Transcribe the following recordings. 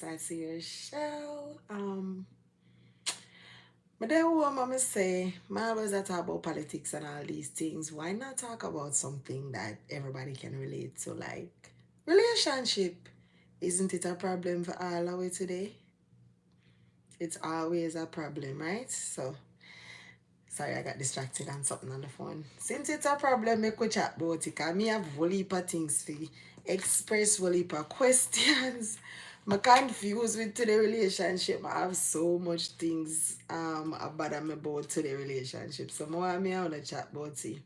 Sassyruchall. But then what mama say, I always talk about politics and all these things. Why not talk about something that everybody can relate to, like relationship? Isn't it a problem for all of it today? It's always a problem, right? So sorry, I got distracted on something on the phone. Since it's a problem, make we chat about it. Because me have whole heap of things for express whole heap of questions. I'm confused with today relationship. I have so much things about me about today relationship. So more me I wanna chat about it.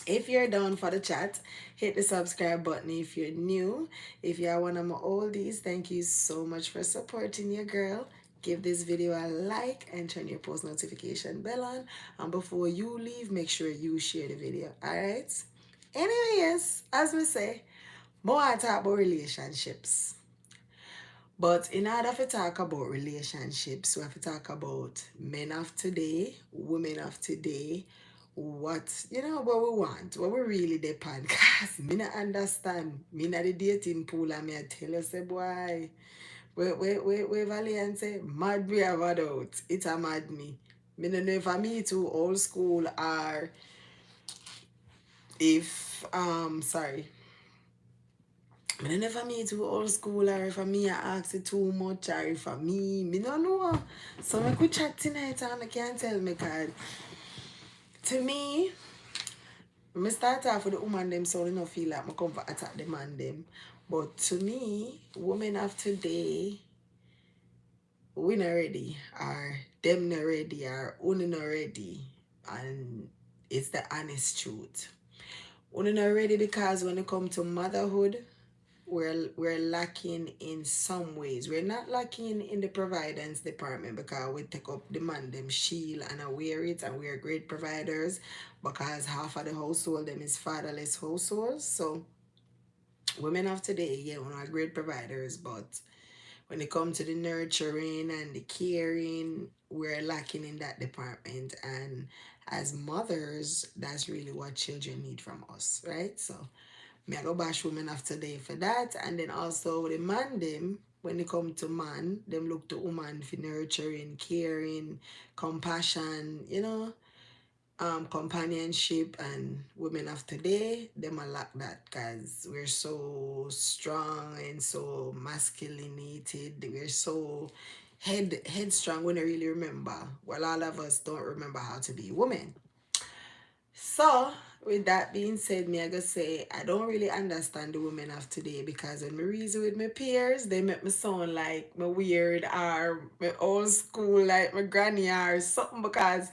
If you're down for the chat, hit the subscribe button if you're new. If you're one of my oldies, thank you so much for supporting your girl. Give this video a like and turn your post notification bell on. And before you leave, make sure you share the video. Alright? Anyways, as we say, more I talk about relationships. But in order to talk about relationships, we have to talk about men of today, women of today, what we want, what we really depend. Cause me not understand. Me not the dating pool and me I tell you say boy, we Valiant say mad we have had out. It's a mad me. Me don't know if I me too old school or if sorry. I don't know if I me too old school or if I me I ask it too much or if I me don't know. So I could chat tonight and I can't tell me cause to me, I start off with the woman them so they don't feel like I come for attack the man them. But to me, women of today, we not ready or them not ready or we not ready. And it's the honest truth. We not ready because when it comes to motherhood, we're lacking in some ways. We're not lacking in the providence department because we take up the man them shield and I wear it and we're great providers because half of the household them is fatherless households. So women of today, yeah, we're not great providers, but when it comes to the nurturing and the caring, we're lacking in that department. And as mothers, that's really what children need from us, right? So me I go bash women of today for that. And then also the man them, when it come to man, them look to woman for nurturing, caring, compassion, companionship. And women of today, them a lack that because we're so strong and so masculinated. We're so headstrong. We don't really remember. Well, all of us don't remember how to be women. So, with that being said, me I go say I don't really understand the women of today because when me reason with my peers, they make me sound like me weird or me old school like my granny or something because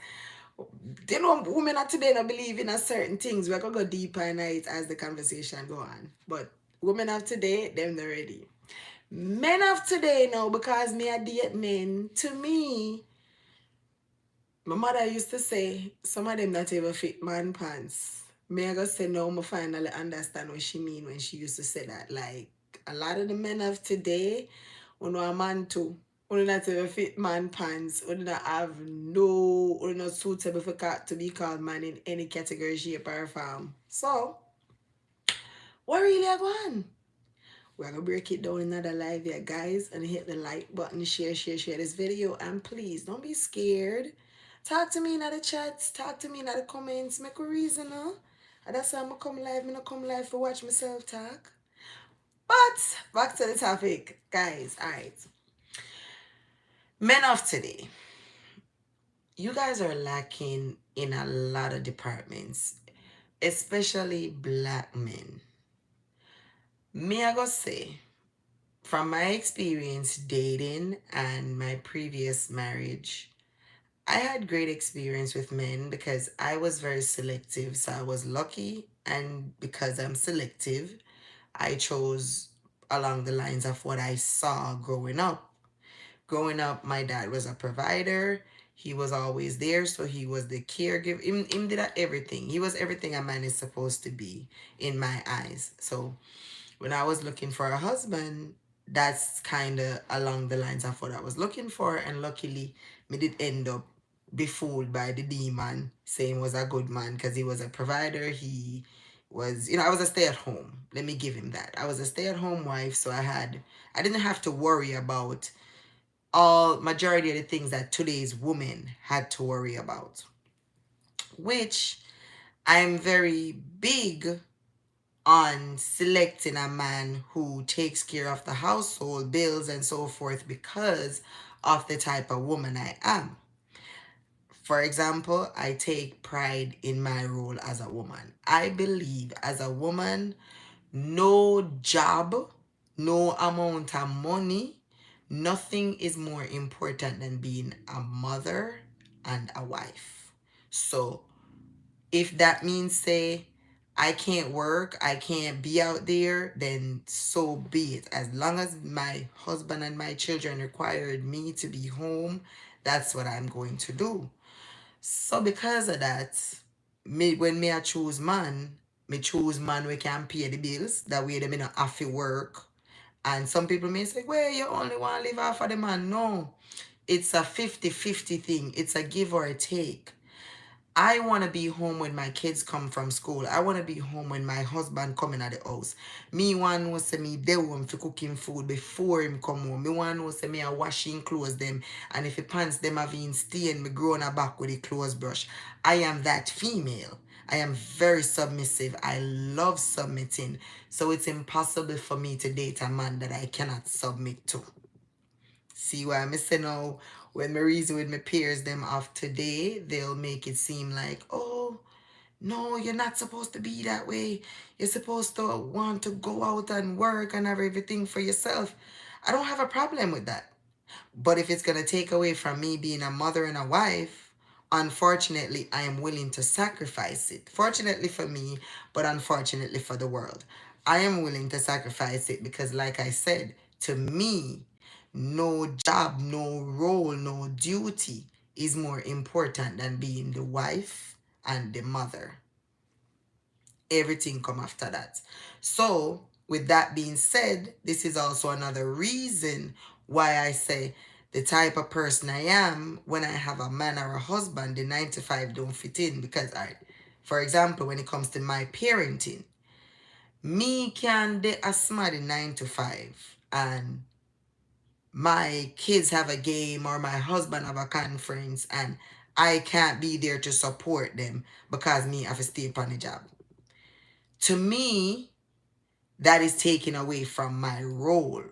women of today don't believe in a certain things. We're gonna go deeper in it as the conversation go on. But women of today, them not ready. Men of today now, because me I date men, to me, my mother used to say, some of them not even fit man pants. Me I go say no, I finally understand what she mean when she used to say that. Like a lot of the men of today, when a man too, when not even fit man pants, when not have no, when not suitable for to be called man in any category, shape or form. So, what really I want? We're gonna break it down in another live here, guys, and hit the like button, share this video, and please don't be scared. Talk to me in the chats, talk to me in the comments, make a reason, huh? And that's why I'm gonna come live, I'm gonna come live for watch myself talk. But back to the topic, guys. Alright. Men of today, you guys are lacking in a lot of departments, especially black men. Me, I gotta say, from my experience dating and my previous marriage, I had great experience with men because I was very selective. So I was lucky. And because I'm selective, I chose along the lines of what I saw growing up. Growing up, my dad was a provider. He was always there. So he was the caregiver. Him did everything. He was everything a man is supposed to be in my eyes. So when I was looking for a husband, that's kind of along the lines of what I was looking for. And luckily, me did end up be fooled by the demon saying was a good man because he was a provider. He was, I was a stay-at-home. Let me give him that. I was a stay-at-home wife, so I didn't have to worry about all majority of the things that today's woman had to worry about, which I'm very big on selecting a man who takes care of the household bills and so forth because of the type of woman I am. For example, I take pride in my role as a woman. I believe as a woman, no job, no amount of money, nothing is more important than being a mother and a wife. So if that means say I can't work, I can't be out there, then so be it. As long as my husband and my children required me to be home, that's what I'm going to do. So because of that, when I choose man, me choose man we can pay the bills. That way they may not have to work. And some people may say, well, you only want to live off of the man. No, it's a 50-50 thing. It's a give or a take. I want to be home when my kids come from school. I want to be home when my husband come in at the house. Me want to know say me dey home for cooking food before him come home. Me want to know say me a washing clothes them. And if the pants them have been stain, me growing a back with a clothes brush. I am that female. I am very submissive. I love submitting. So it's impossible for me to date a man that I cannot submit to. See why I'm saying now, when me reason with my peers them of today, they'll make it seem like, oh, no, you're not supposed to be that way. You're supposed to want to go out and work and have everything for yourself. I don't have a problem with that. But if it's going to take away from me being a mother and a wife, unfortunately, I am willing to sacrifice it. Fortunately for me, but unfortunately for the world. I am willing to sacrifice it because, like I said, to me, no job, no role, no duty is more important than being the wife and the mother. Everything come after that. So with that being said, this is also another reason why I say the type of person I am, when I have a man or a husband, the 9 to 5 don't fit in. Because for example, when it comes to my parenting, me can do a smarty 9 to 5 and my kids have a game or my husband have a conference and I can't be there to support them because me have to stay upon the job. To me, that is taken away from my role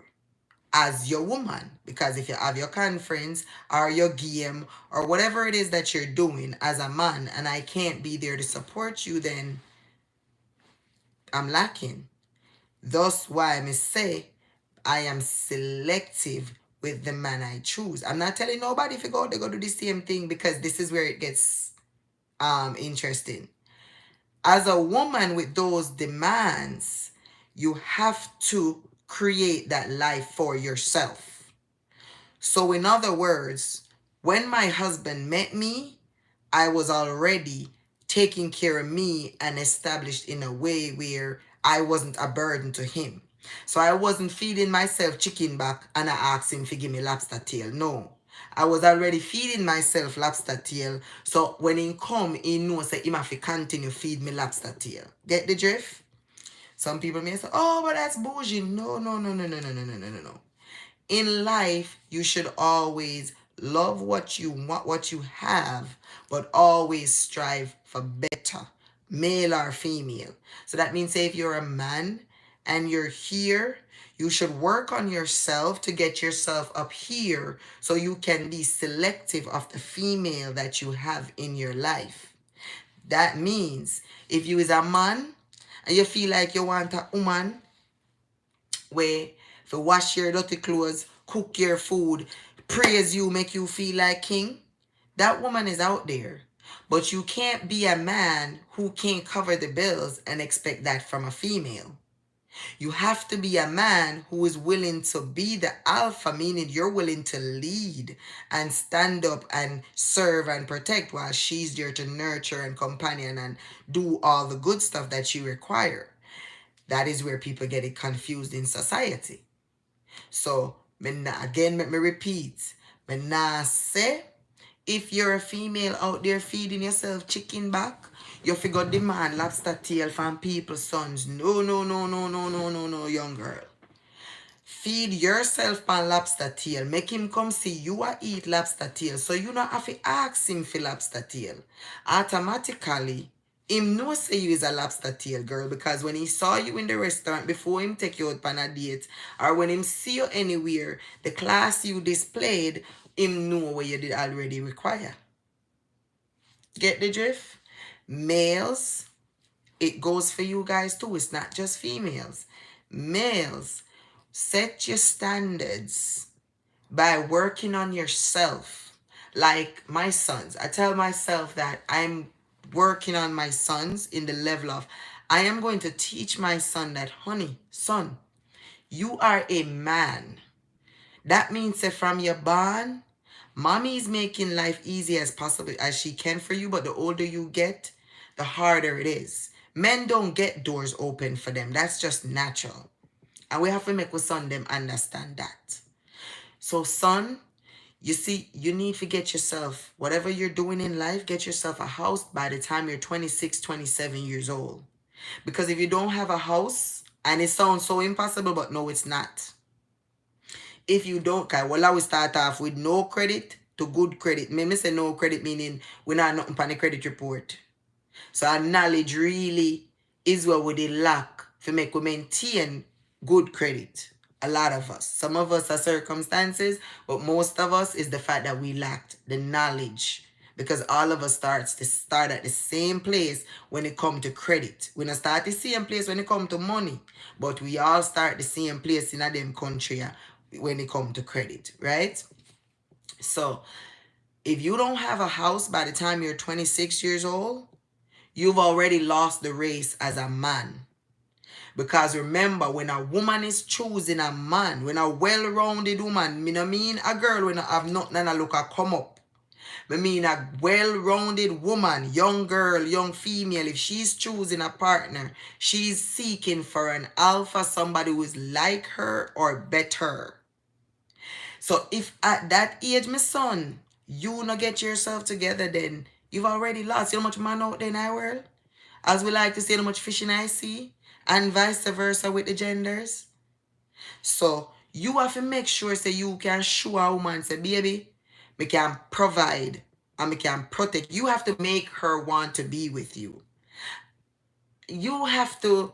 as your woman. Because if you have your conference or your game or whatever it is that you're doing as a man and I can't be there to support you, then I'm lacking. Thus why I say I am selective with the man I choose. I'm not telling nobody if you go, they go do the same thing, because this is where it gets interesting. As a woman with those demands, you have to create that life for yourself. So in other words, when my husband met me, I was already taking care of me and established in a way where I wasn't a burden to him. So I wasn't feeding myself chicken back and I asked him to give me lobster tail. No. I was already feeding myself lobster tail. So when he come, he knows that he have to continue feed me lobster tail. Get the drift? Some people may say, oh, but that's bougie. No, no, no, no, no, no, no, no, no, no. In life, you should always love what you want, what you have, but always strive for better, male or female. So that means, say, if you're a man and you're here, you should work on yourself to get yourself up here so you can be selective of the female that you have in your life. That means if you is a man and you feel like you want a woman where to wash your dirty clothes, cook your food, praise you, make you feel like king, that woman is out there. But you can't be a man who can't cover the bills and expect that from a female. You have to be a man who is willing to be the alpha, meaning you're willing to lead and stand up and serve and protect while she's there to nurture and companion and do all the good stuff that you require. That is where people get it confused in society. So, again, let me repeat. Me nah say if you're a female out there feeding yourself chicken back, you figure demand lobster tail from people's sons. No, no, no, no, no, no, no, no, young girl. Feed yourself pan lobster tail. Make him come see you a eat lobster tail. So you not have to ask him for lobster tail. Automatically, him know say you is a lobster tail girl, because when he saw you in the restaurant before him take you out on a date, or when him see you anywhere, the class you displayed, him know what you did already require. Get the drift? Males, it goes for you guys too. It's not just females. Males, set your standards by working on yourself. Like my sons, I tell myself that I'm working on my sons in the level of, I am going to teach my son that, honey, son, you are a man. That means that from your born, mommy is making life easy as possible as she can for you, but the older you get, the harder it is. Men don't get doors open for them. That's just natural. And we have to make our son them understand that. So son, you see, you need to get yourself, whatever you're doing in life, get yourself a house by the time you're 26, 27 years old. Because if you don't have a house, and it sounds so impossible, but no, it's not. If you don't, well, I will start off with no credit to good credit. Me say no credit meaning we not nothing on the credit report. So our knowledge really is what we lack to make we maintain good credit. A lot of us. Some of us are circumstances, but most of us is the fact that we lacked the knowledge. Because all of us start at the same place when it comes to credit. We don't start the same place when it comes to money. But we all start the same place in a them country when it comes to credit, right? So if you don't have a house by the time you're 26 years old, you've already lost the race as a man. Because remember, when a woman is choosing a man, when a well-rounded woman, me no mean a girl when I have nothing and I look a come up. I mean a well-rounded woman, young girl, young female, if she's choosing a partner, she's seeking for an alpha, somebody who is like her or better. So if at that age, my son, you not get yourself together, then you've already lost. You know how much man out there in our world? As we like to say, how much fishing I see? And vice versa with the genders. So you have to make sure say you can show a woman say, baby, we can provide and we can protect. You have to make her want to be with you. You have to,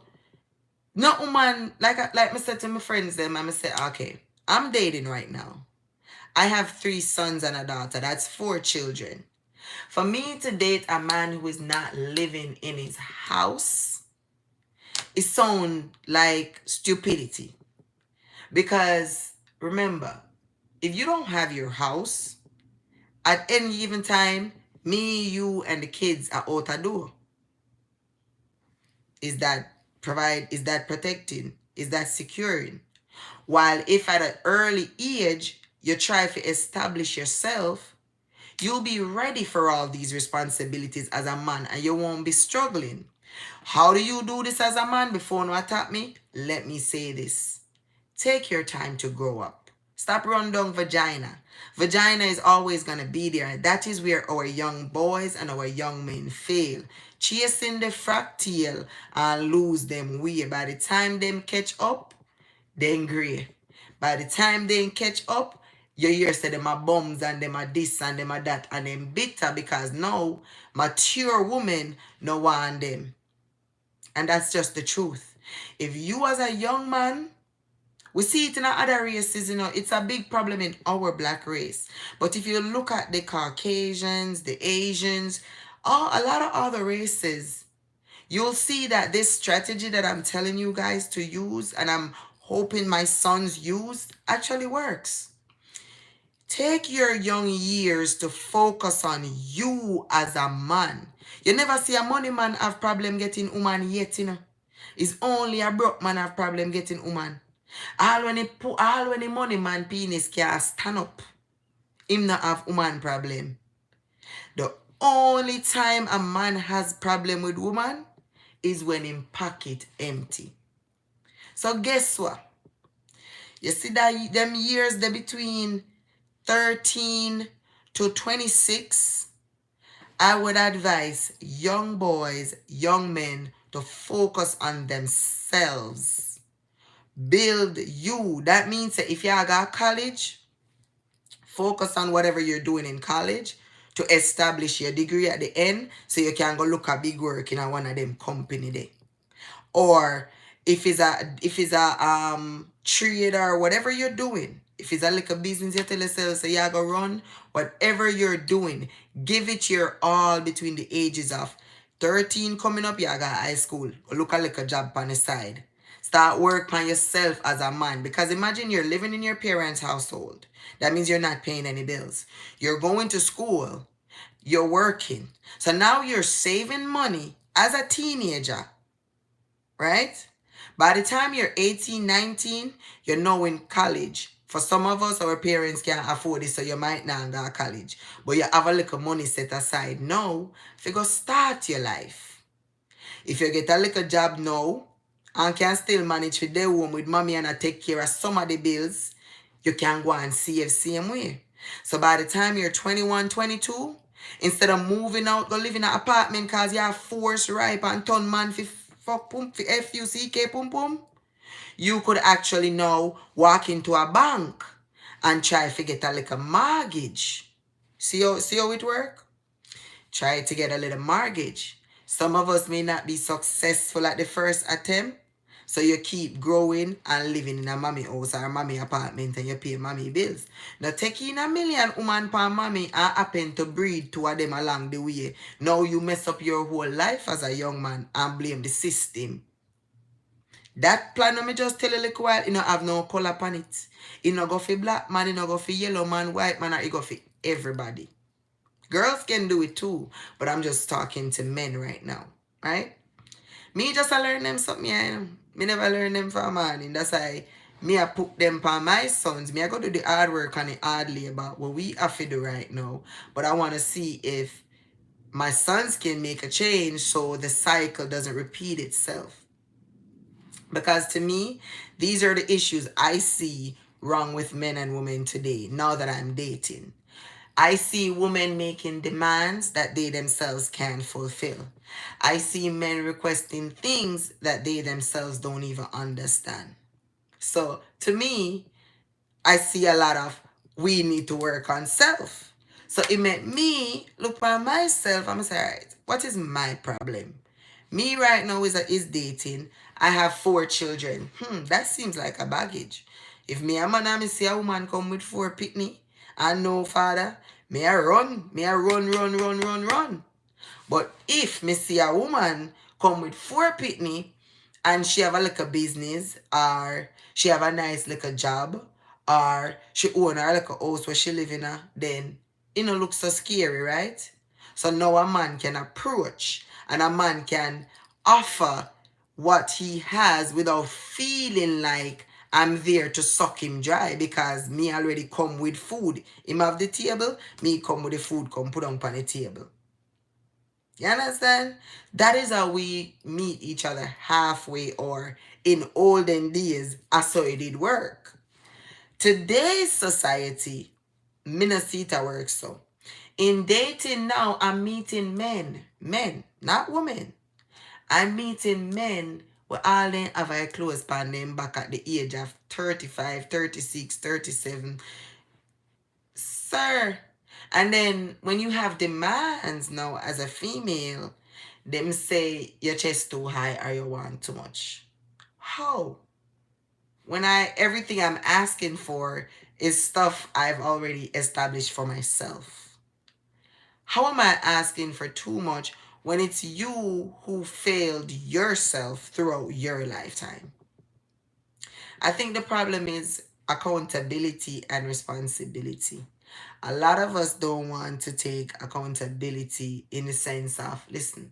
no woman, like I said to my friends them, I say, okay, I'm dating right now. I have 3 sons and a daughter. That's 4 children. For me to date a man who is not living in his house, it sounds like stupidity. Because remember, if you don't have your house, at any given time, me, you, and the kids are out the door. Is that protecting? Is that securing? While if at an early age, you try to establish yourself, you'll be ready for all these responsibilities as a man and you won't be struggling. How do you do this as a man? Before you attack me, let me say this. Take your time to grow up. Stop run down vagina. Vagina is always going to be there. That is where our young boys and our young men fail. Chasing the fractal and lose them way. By the time them catch up, then gray. By the time they catch up, you hear say them are bums and them are this and them are that and them bitter because now mature women no want them. And that's just the truth. If you as a young man, we see it in other races, you know, it's a big problem in our black race. But if you look at the Caucasians, the Asians, a lot of other races, you'll see that this strategy that I'm telling you guys to use and I'm hoping my sons use actually works. Take your young years to focus on you as a man. You never see a money man have problem getting woman yet, you know. It's only a broke man have problem getting woman. All when the money man penis can stand up, him not have woman problem. The only time a man has problem with woman is when him pocket empty. So guess what? You see that them years there between 13 to 26, I would advise young boys, young men to focus on themselves. Build you. That means that if you got college, focus on whatever you're doing in college to establish your degree at the end so you can go look at big work in one of them company there. Or if it's a trade or whatever you're doing, if it's a little business you tell yourself so you go run, whatever you're doing, give it your all between the ages of 13 coming up, you got high school. Look at like a job on the side. Start work on yourself as a man. Because imagine you're living in your parents' household. That means you're not paying any bills. You're going to school. You're working. So now you're saving money as a teenager, right? By the time you're 18, 19, you're now in college. For some of us, our parents can't afford it, so you might not go to college. But you have a little money set aside now if you go start your life. If you get a little job now and can still manage to stay home with mommy and I take care of some of the bills, you can go and save same way. So by the time you're 21, 22, instead of moving out, go live in an apartment because you have force ripe and ton man for fuck pum, for F-U-C-K pum pum, you could actually now walk into a bank and try to get a little mortgage. See how it work? Try to get a little mortgage. Some of us may not be successful at the first attempt, so you keep growing and living in a mommy house or a mommy apartment and you pay mommy bills. Now take in a million woman per mommy and happen to breed two of them along the way. Now you mess up your whole life as a young man and blame the system. That plan I me just tell you a little while, it no have no color upon it. It no go for black man, it no go for yellow man, white man, or it go for everybody. Girls can do it too, but I'm just talking to men right now, right? Me just learn them something, yeah. Me never learn them for a man. That's why me I put them for my sons. Me I go do the hard work and the hard labor, what we have to do right now. But I want to see if my sons can make a change so the cycle doesn't repeat itself. Because to me, these are the issues I see wrong with men and women today, now that I'm dating. I see women making demands that they themselves can't fulfill. I see men requesting things that they themselves don't even understand. So to me, I see a lot of we need to work on self. So it made me look by myself and say, all right, what is my problem? Me right now is dating. I have 4 children. That seems like a baggage. If me a man and me see a woman come with 4 pitney and no father, me a run. Me a run. But if me see a woman come with 4 pitney and she have a little business or she have a nice little job or she own her little house where she live in, then it no look so scary, right? So now a man can approach and a man can offer what he has without feeling like I'm there to suck him dry because me already come with food. Him have the table, me come with the food, come put on the table. You understand? That is how we meet each other halfway, or in olden days, that's how it did work. Today's society, me no see it work so. In dating now, I'm meeting men, not women. I'm meeting men where all them have a clothes on them back at the age of 35, 36, 37. Sir. And then when you have demands now as a female, them say your chest too high or you want too much. How? When everything I'm asking for is stuff I've already established for myself. How am I asking for too much when it's you who failed yourself throughout your lifetime? I think the problem is accountability and responsibility. A lot of us don't want to take accountability in the sense of, listen,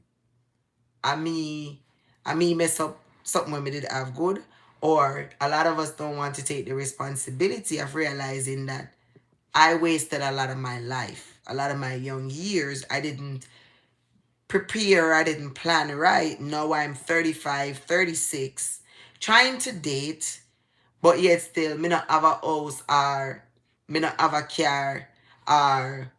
I me mess up something when we did have good, or a lot of us don't want to take the responsibility of realizing that I wasted a lot of my life, a lot of my young years. I didn't prepare, I didn't plan right. Now I'm 35, 36, trying to date, but yet still, me not have a house or me not have a car or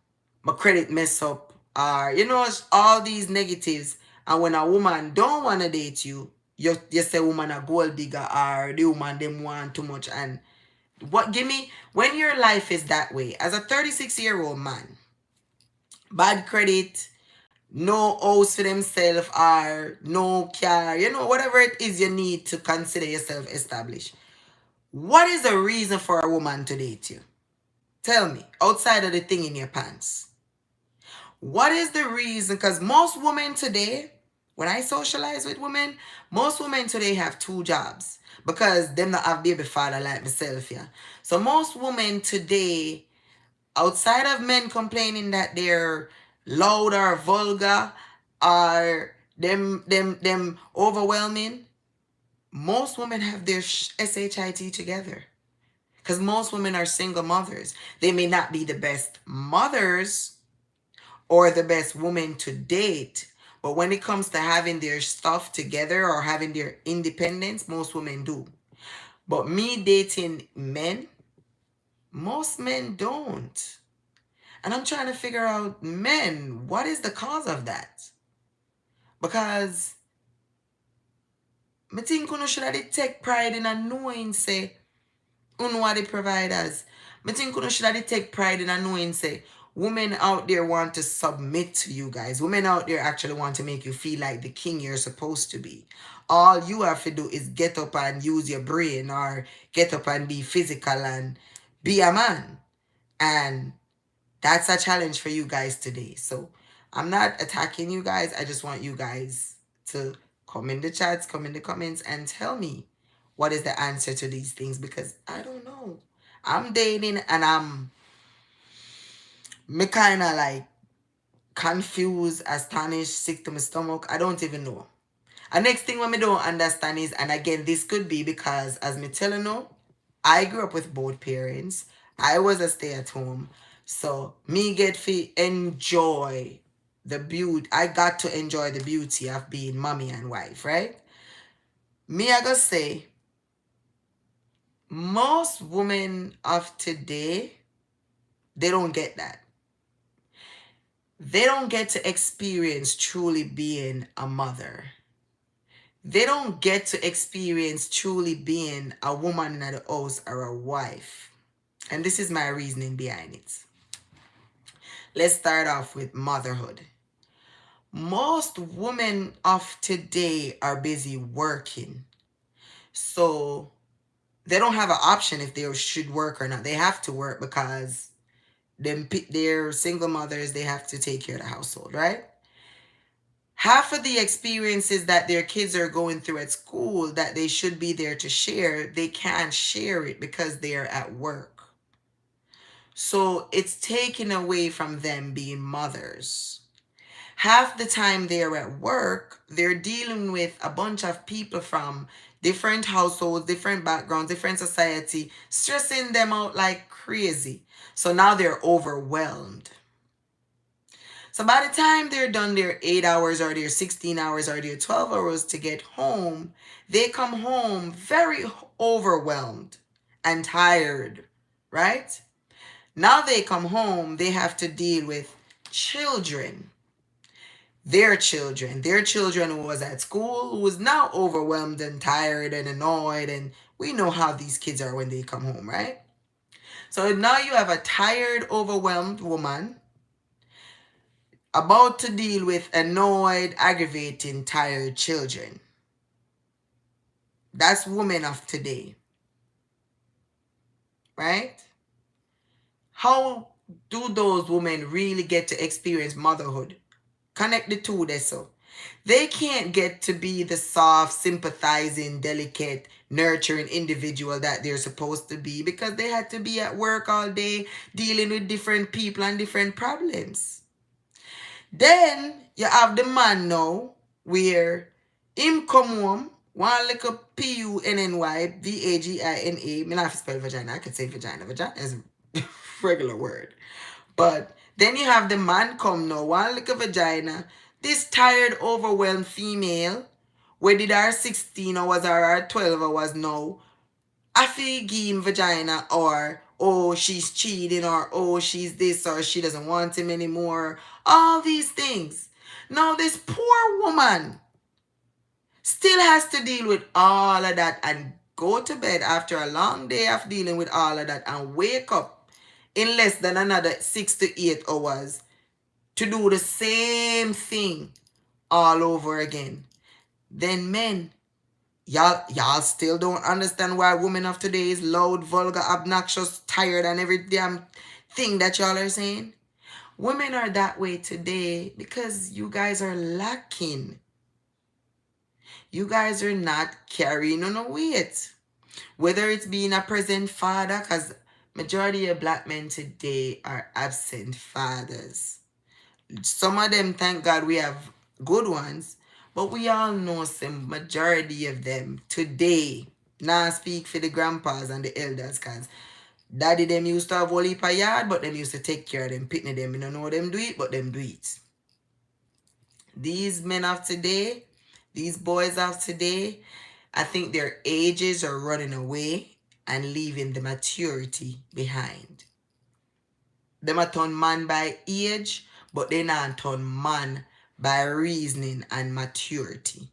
my credit mess up, or you know, it's all these negatives. And when a woman don't wanna date you, you say woman a gold digger, or the woman them want too much. And what give me when your life is that way, as a 36-year-old man, bad credit, no house for themselves, or no car, you know, whatever it is you need to consider yourself established. What is the reason for a woman to date you? Tell me, outside of the thing in your pants. What is the reason? Because most women today, when I socialize with women, most women today have two jobs because them not have baby father like myself, yeah. So most women today, outside of men complaining that they're loud or vulgar or them overwhelming, most women have their SHIT together. Because most women are single mothers. They may not be the best mothers or the best woman to date, but when it comes to having their stuff together or having their independence, most women do. But me dating men, most men don't. And I'm trying to figure out, men, what is the cause of that? Because I think you should have take pride in a knowing say are the providers. I think you should take pride in knowing say women out there want to submit to you guys. Women out there actually want to make you feel like the king you're supposed to be. All you have to do is get up and use your brain, or get up and be physical and be a man. And that's a challenge for you guys today. So I'm not attacking you guys. I just want you guys to come in the chats, come in the comments, and tell me what is the answer to these things, because I don't know. I'm dating and me kind of like confused, astonished, sick to my stomach. I don't even know. And next thing what me don't understand is, and again, this could be because, as me telling you, I grew up with both parents. I was a stay-at-home. So me get to enjoy the beauty. I got to enjoy the beauty of being mommy and wife, right? Me, I gotta say, most women of today, they don't get that. They don't get to experience truly being a mother. They don't get to experience truly being a woman in the house or a wife. And this is my reasoning behind it. Let's start off with motherhood. Most women of today are busy working. So they don't have an option if they should work or not. They have to work because they're single mothers. They have to take care of the household, right? Half of the experiences that their kids are going through at school that they should be there to share, they can't share it because they're at work. So it's taken away from them being mothers. Half the time they're at work, they're dealing with a bunch of people from different households, different backgrounds, different society, stressing them out like crazy. So now they're overwhelmed. So by the time they're done their 8 hours or their 16 hours or their 12 hours to get home, they come home very overwhelmed and tired, right? Now they come home, they have to deal with children. Their children who was at school, who was now overwhelmed and tired and annoyed. And we know how these kids are when they come home, right? So now you have a tired, overwhelmed woman about to deal with annoyed, aggravating, tired children. That's women of today, right? How do those women really get to experience motherhood? Connect the two there, so. They can't get to be the soft, sympathizing, delicate, nurturing individual that they're supposed to be because they had to be at work all day dealing with different people and different problems. Then you have the man now where him come home, one little PUNNY, VAGINA. Me not spell vagina, I could say vagina. Vagina is a regular word. But then you have the man come now, one little vagina, this tired, overwhelmed female, where did our 16 hours or our 12 hours now, I feel give him vagina or oh, she's cheating, or oh, she's this, or she doesn't want him anymore. All these things. Now, this poor woman still has to deal with all of that and go to bed after a long day of dealing with all of that and wake up in less than another 6 to 8 hours to do the same thing all over again. Then men, y'all still don't understand why women of today is loud, vulgar, obnoxious, tired, and every damn thing that y'all are saying. Women are that way today because you guys are lacking. You guys are not carrying on a weight. Whether it's being a present father, because majority of black men today are absent fathers. Some of them, thank God, we have good ones, but we all know some majority of them today. Now speak for the grandpas and the elders, because daddy them used to have whole heap of yard, but them used to take care of them, pitney them. You don't know them do it, but them do it. These men of today, these boys of today, I think their ages are running away and leaving the maturity behind. Them a turn man by age, but they not turn man by reasoning and maturity.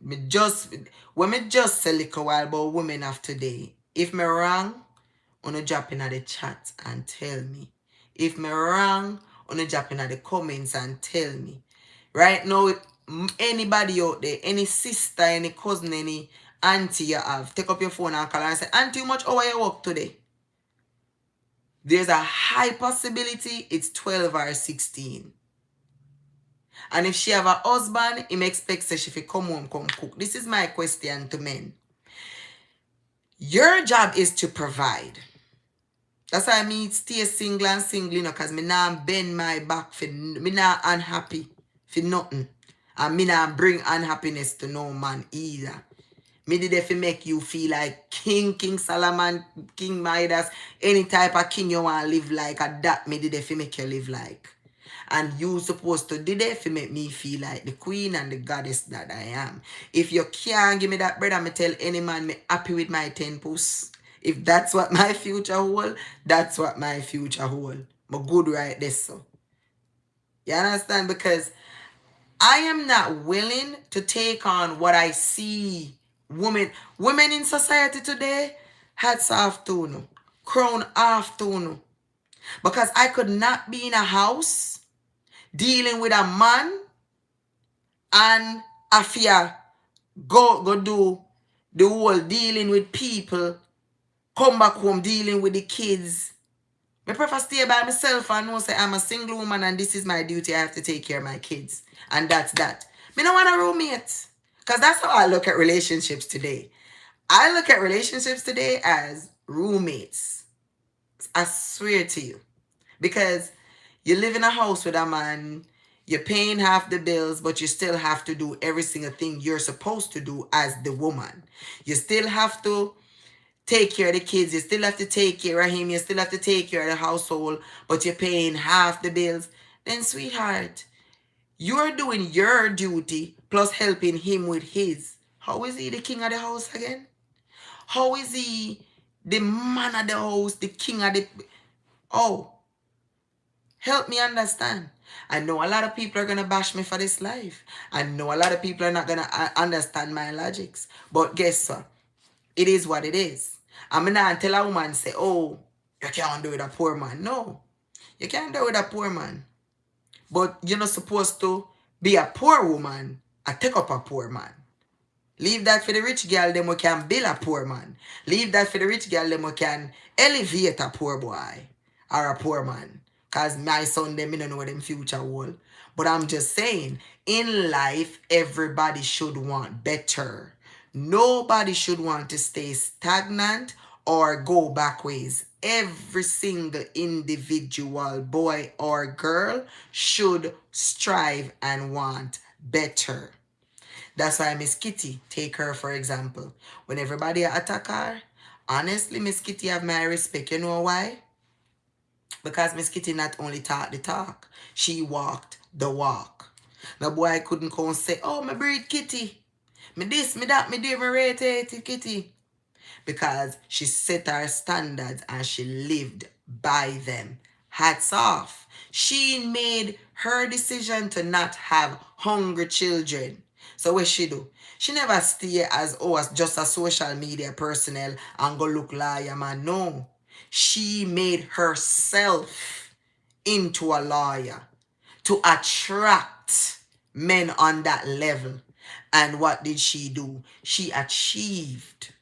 When me just say a little while about women of today, if me wrong, wanna drop in the chat and tell me. If me wrong, wanna drop in the comments and tell me. Right now, anybody out there, any sister, any cousin, any auntie you have, take up your phone and call and say, auntie, how much hour you work today? There's a high possibility it's 12 or 16. And if she have a husband, him expects that she fi come home, come cook. This is my question to men. Your job is to provide. That's why me stay single and single, you know, because me not bend my back for, me not unhappy for nothing. And me not bring unhappiness to no man either. Me did if make you feel like King Solomon, King Midas, any type of king you want to live like, or that me did if make you live like. And you supposed to do that if make me feel like the queen and the goddess that I am. If you can't give me that bread, me tell any man me happy with my 10 puss. If that's what my future hold, that's what my future hold. I'm good right there, so. You understand? Because I am not willing to take on what I see women in society today, hats off to you, crown off to you. Because I could not be in a house dealing with a man and I fear go do the whole dealing with people, come back home dealing with the kids. I prefer stay by myself and know say I'm a single woman and this is my duty. I have to take care of my kids. And that's that. Me don't want a roommate. Because that's how I look at relationships today. I look at relationships today as roommates. I swear to you. Because you live in a house with a man, you're paying half the bills, but you still have to do every single thing you're supposed to do as the woman. You still have to take care of the kids. You still have to take care of him. You still have to take care of the household, but you're paying half the bills. Then, sweetheart, you're doing your duty plus helping him with his. How is he the king of the house again? How is he the man of the house, the king of the... Oh, help me understand. I know a lot of people are going to bash me for this life. I know a lot of people are not going to understand my logics. But guess what? It is what it is. I'm not tell a woman say, oh, you can't do it with a poor man. No, you can't do it with a poor man. But you're not supposed to be a poor woman and take up a poor man. Leave that for the rich girl, them who can build a poor man. Leave that for the rich girl, them who can elevate a poor boy or a poor man. Because my son, them, I don't know what them future will. But I'm just saying, in life, everybody should want better. Nobody should want to stay stagnant or go backwards. Every single individual boy or girl should strive and want better. That's why Miss Kitty, take her for example. When everybody attack her, honestly, Miss Kitty have my respect. You know why? Because Miss Kitty not only talk the talk, she walked the walk. The boy couldn't come and say, oh, me breed Kitty. Me this, me that, me do, me rate it, Kitty. because she set her standards and she lived by them. Hats off. She made her decision to not have hungry children. So what she do? She never stay as just a social media personnel and go look lawyer man. No. She made herself into a lawyer to attract men on that level. And what did she do? She achieved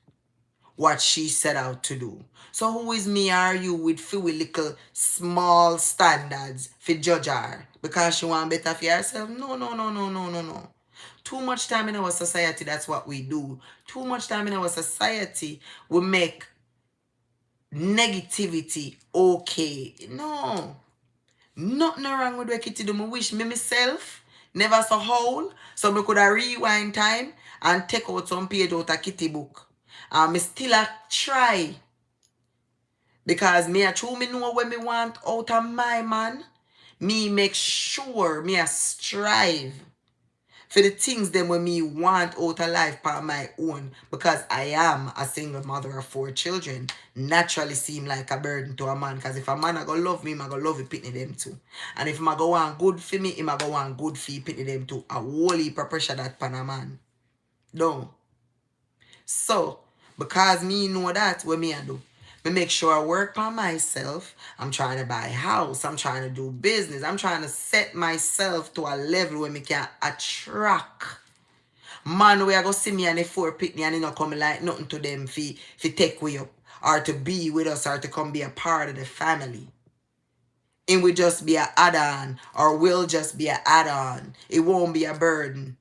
what she set out to do. So who is me or you with few little small standards for judge her because she want better for herself? No, no, no, no, no, no, no. Too much time in our society, that's what we do. Too much time in our society, we make negativity okay. No. Nothing wrong with what Kitty do. I wish me myself never so whole. So I could have rewind time and take out some page out of Kitty book. And me still a try. Because me a true me know what me want out of my man. Me make sure me a strive for the things them when me want out of life by my own, because I am a single mother of 4 children. Naturally seem like a burden to a man, because if a man a go love me, I go love it pitney them too. And if I go want good for me, him a go want good for pitney them too. A whole heap of pressure that pan a man. No. So, because me know that, what me I do? Me make sure I work by myself. I'm trying to buy a house. I'm trying to do business. I'm trying to set myself to a level where me can attract man where I go see me and they 4 pitney and they not come like nothing to them fi take we up or to be with us or to come be a part of the family. It will just be a add-on or will just be a add-on. It won't be a burden.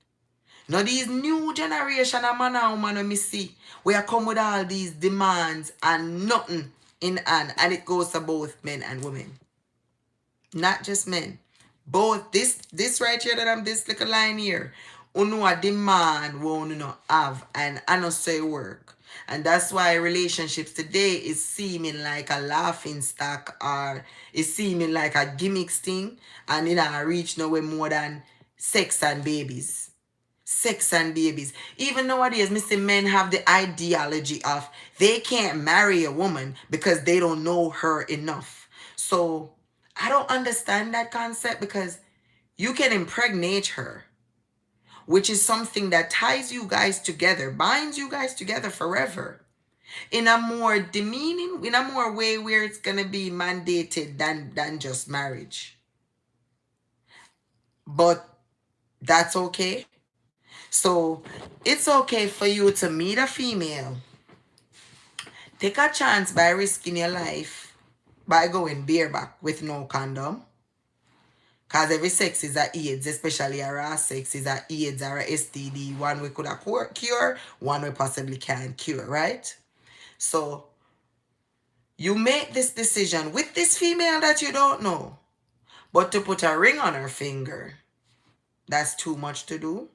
Now these new generation of man and woman when me see, we are come with all these demands and nothing in hand, and it goes to both men and women. Not just men. Both this right here that I'm this little line here. Uno a demand won't not have and I not say work. And that's why relationships today is seeming like a laughing stock or is seeming like a gimmicks thing, and it a reach nowhere more than sex and babies. Sex and babies. Even nowadays, Mr. Men have the ideology of they can't marry a woman because they don't know her enough. So I don't understand that concept, because you can impregnate her, which is something that ties you guys together, binds you guys together forever, in a more demeaning, in a more way where it's gonna be mandated than just marriage. But that's okay. So it's okay for you to meet a female, take a chance by risking your life by going bareback with no condom. Because every sex is a AIDS, especially a raw sex is a AIDS or a STD. One we could have cure, one we possibly can't cure, right? So you make this decision with this female that you don't know, but to put a ring on her finger, that's too much to do.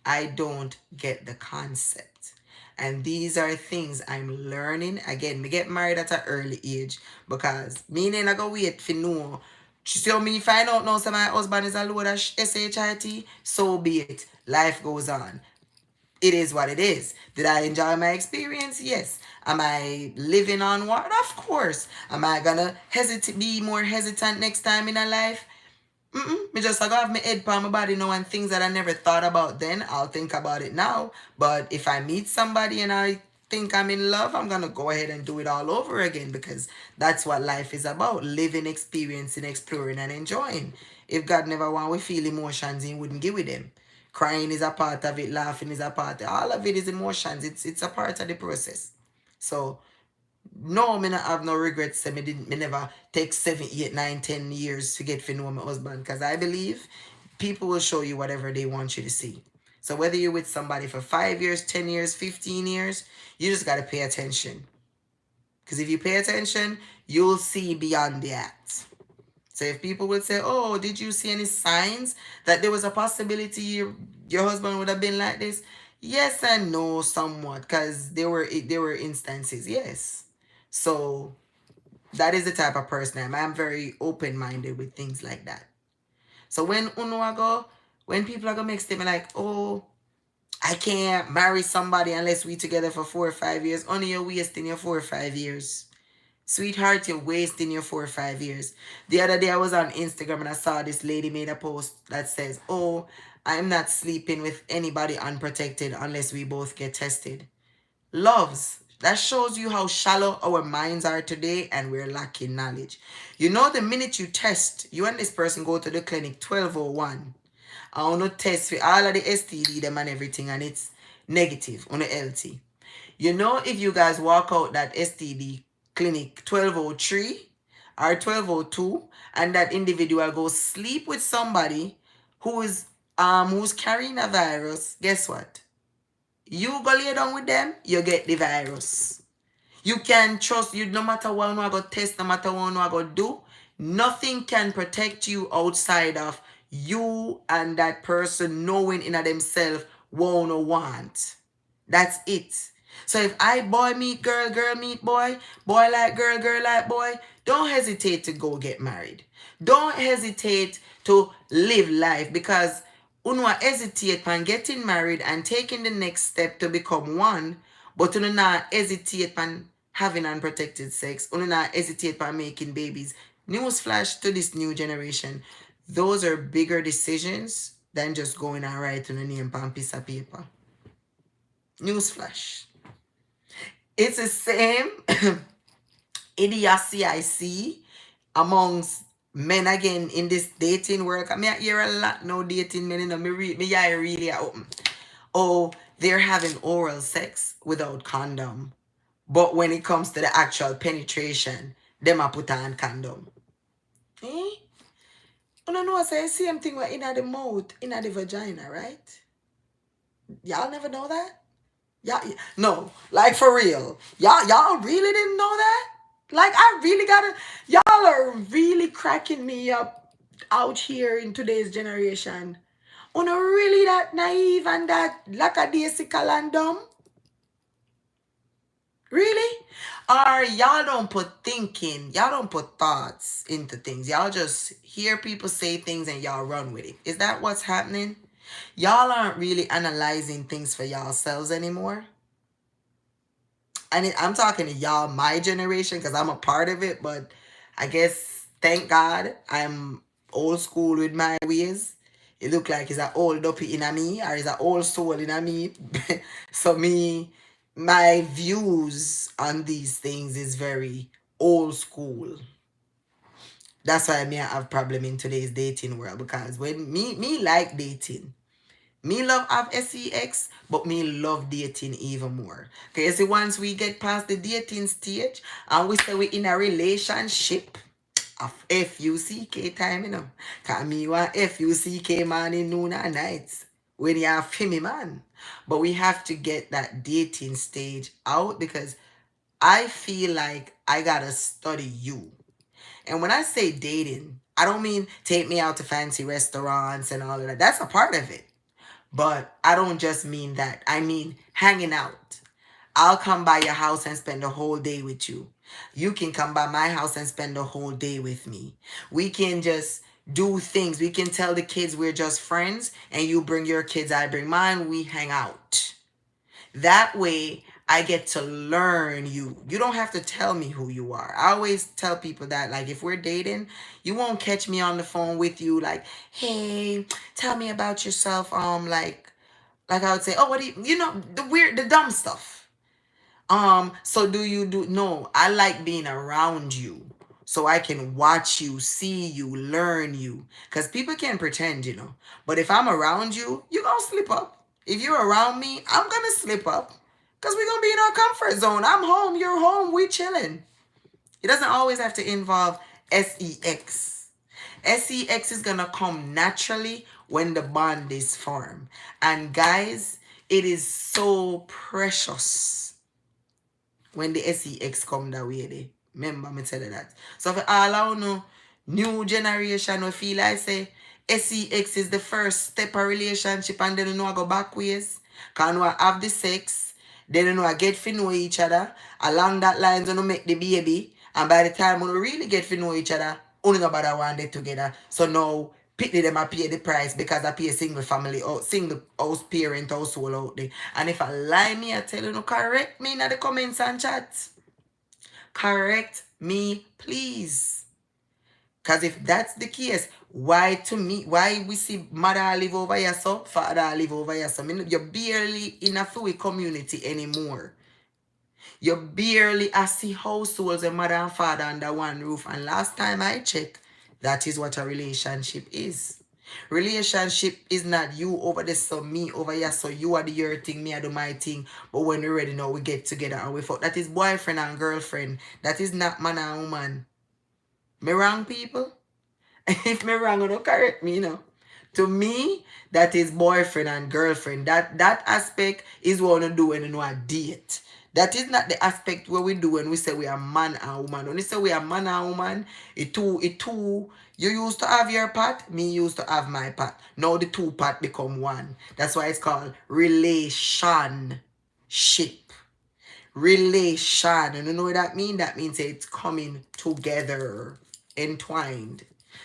I don't get the concept. And these are things I'm learning. Again, me get married at an early age because me ain't gonna wait for no. So me find out now that my husband is a load of SHIT, so be it. Life goes on. It is what it is. Did I enjoy my experience? Yes. Am I living onward? Of course. Am I gonna be more hesitant next time in a life? Me just I have my head palm my body now, and things that I never thought about then, I'll think about it now. But if I meet somebody and I think I'm in love, I'm gonna go ahead and do it all over again, because that's what life is about. Living, experiencing, exploring and enjoying. If God never want we feel emotions, he wouldn't give with them. Crying is a part of it, laughing is a part of it. All of it is emotions. It's a part of the process. So no, me not have no regrets. Say me never take 7, 8, 9, 10 years to get to know my husband, because I believe people will show you whatever they want you to see. So whether you're with somebody for 5 years, 10 years, 15 years, you just gotta pay attention. Because if you pay attention, you'll see beyond that. So if people would say, "Oh, did you see any signs that there was a possibility your husband would have been like this?" Yes and no, somewhat, because there were instances, yes. So that is the type of person I am. I'm very open-minded with things like that. So when people are gonna make statement like, "Oh, I can't marry somebody unless we together for 4 or 5 years. Only you're wasting your 4 or 5 years. Sweetheart, you're wasting your 4 or 5 years. The other day I was on Instagram and I saw this lady made a post that says, "Oh, I'm not sleeping with anybody unprotected unless we both get tested." Loves, that shows you how shallow our minds are today and we're lacking knowledge. You know, the minute you test, you and this person go to the clinic 1201. I want to test for all of the STD them and everything, and it's negative on the LT. You know, if you guys walk out that STD clinic 1203 or 1202 and that individual goes sleep with somebody who's carrying a virus, guess what? You go lay down with them, you get the virus. You can trust you no matter what you go test, no matter what you go do. Nothing can protect you outside of you and that person knowing in themselves won't want. That's it. So if I boy meet girl, girl meet boy, boy like girl like boy, don't hesitate to go get married. Don't hesitate to live life because uno hesitate on getting married and taking the next step to become one, but uno not hesitate on having unprotected sex. Uno not hesitate on making babies. Newsflash to this new generation. Those are bigger decisions than just going and writing a name on a piece of paper. Newsflash. It's the same idiocy I see amongst men again in this dating world. I mean, I hear a lot now dating men, you know, me eye really open. Oh, they're having oral sex without condom. But when it comes to the actual penetration, them a put on condom. Eh? You know, say the same thing with in the mouth, in the vagina, right? Y'all never know that? Y'all, no, like for real. Y'all really didn't know that? Like I really gotta, y'all are really cracking me up out here in today's generation. Una really that naive and that lackadaisical and dumb? Really? Or y'all don't put thinking, y'all don't put thoughts into things. Y'all just hear people say things and y'all run with it. Is that what's happening? Y'all aren't really analyzing things for yourselves anymore. And I'm talking to y'all, my generation, because I'm a part of it. But I guess, thank God, I'm old school with my ways. It look like it's an old duppy in a me, or it's an old soul in a me. So me, my views on these things is very old school. That's why I may have problem in today's dating world, because when me like dating. Me love have sex, but me love dating even more. Okay, see, once we get past the dating stage and we say we in a relationship, of F-U-C-K time, you know. Cause me want F-U-C-K morning, noon and nights. When you have me man. But we have to get that dating stage out because I feel like I gotta study you. And when I say dating, I don't mean take me out to fancy restaurants and all of that. That's a part of it. But I don't just mean that. I mean hanging out. I'll come by your house and spend the whole day with you. You can come by my house and spend the whole day with me. We can just do things. We can tell the kids we're just friends and you bring your kids, I bring mine, we hang out. That way I get to learn you. You don't have to tell me who you are. I always tell people that, like, if we're dating, you won't catch me on the phone with you like, hey, tell me about yourself. Like I would say, oh, what do you know, the dumb stuff. So do you do, no, I like being around you so I can watch you, see you, learn you. Because people can pretend, you know. But if I'm around you, you're going to slip up. If you're around me, I'm going to slip up. Because we're going to be in our comfort zone. I'm home, you're home, we chilling. It doesn't always have to involve sex. Sex is going to come naturally when the bond is formed. And guys, it is so precious when the sex come that way there. Remember me tell you that. So for all I know, new generation will feel like say sex is the first step of relationship and then you know I go back ways. Can we have the sex, then you know I get to know each other. Along that lines, you know make the baby. And by the time we really get to know each other, only nobody want it together. So now Pity them I pay the price because I pay single family or single house parent household out there. And if I lie me, I tell you no, correct me in the comments and chat. Correct me, please. Because if that's the case, why to me, why we see mother live over here so, father live over here so. You're barely in a fluid community anymore. You barely see households and mother and father under one roof. And last time I checked, that is what a relationship is. Relationship is not you over there, so me over here, so you are the your thing, me I do my thing. But when we're ready now, we get together and we fuck. That is boyfriend and girlfriend. That is not man and woman. Me wrong, people? If me wrong, don't correct me, you know. To me, that is boyfriend and girlfriend. That aspect is what we do when we know a date. That is not the aspect where we do when we say we are man and woman. When we say we are man and woman, it two. You used to have your part, me used to have my part. Now the two part become one. That's why it's called relationship. Relation. And you know what that means? That means it's coming together, entwined.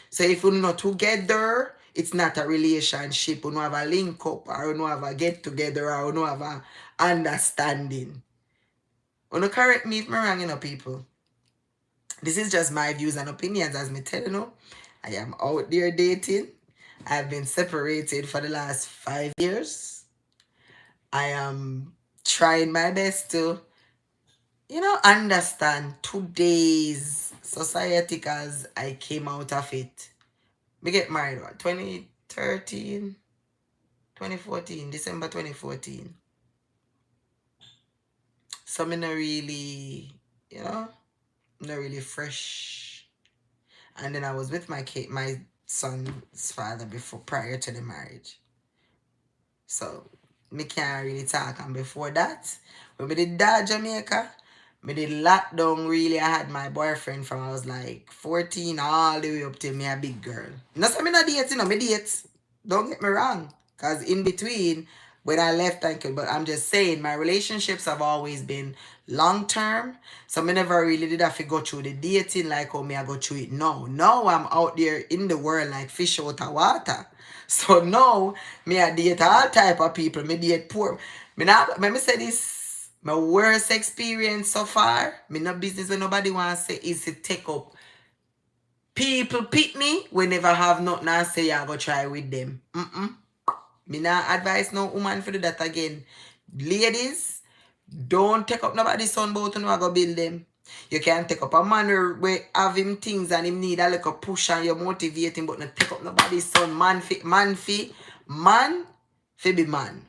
So if we're not together, it's not a relationship. We don't have a link up, or we don't have a get together, or we don't have a understanding. You don't correct me if I'm wrong, you know, people. This is just my views and opinions, as me tell you know. I am out there dating. I've been separated for the last 5 years. I am trying my best to, you know, understand today's society because I came out of it. We get married, what, 2013, 2014, December 2014. So I'm not really, you know, not really fresh. And then I was with my son's father before, prior to the marriage. So me can't really talk. And before that, when we did that Jamaica, me did lockdown really. I had my boyfriend from I was like 14 all the way up till me a big girl. Not say me not date, you know, me date. Don't get me wrong. Cause in between, when I left, but I'm just saying my relationships have always been long term. So me never really did have to go through the dating like how me I go through it now. Now I'm out there in the world like fish out of water. So now me I date all type of people. Me date poor. Let me say this. My worst experience so far, me no business when nobody wants to say is to take up people pick me we never have nothing to say I go try with them. Me not advise no woman for do that again. Ladies, don't take up nobody's son boat and go build them. You can take up a man where have him things and him need a little push and you motivate him, but not take up nobody's son. Man fi be man.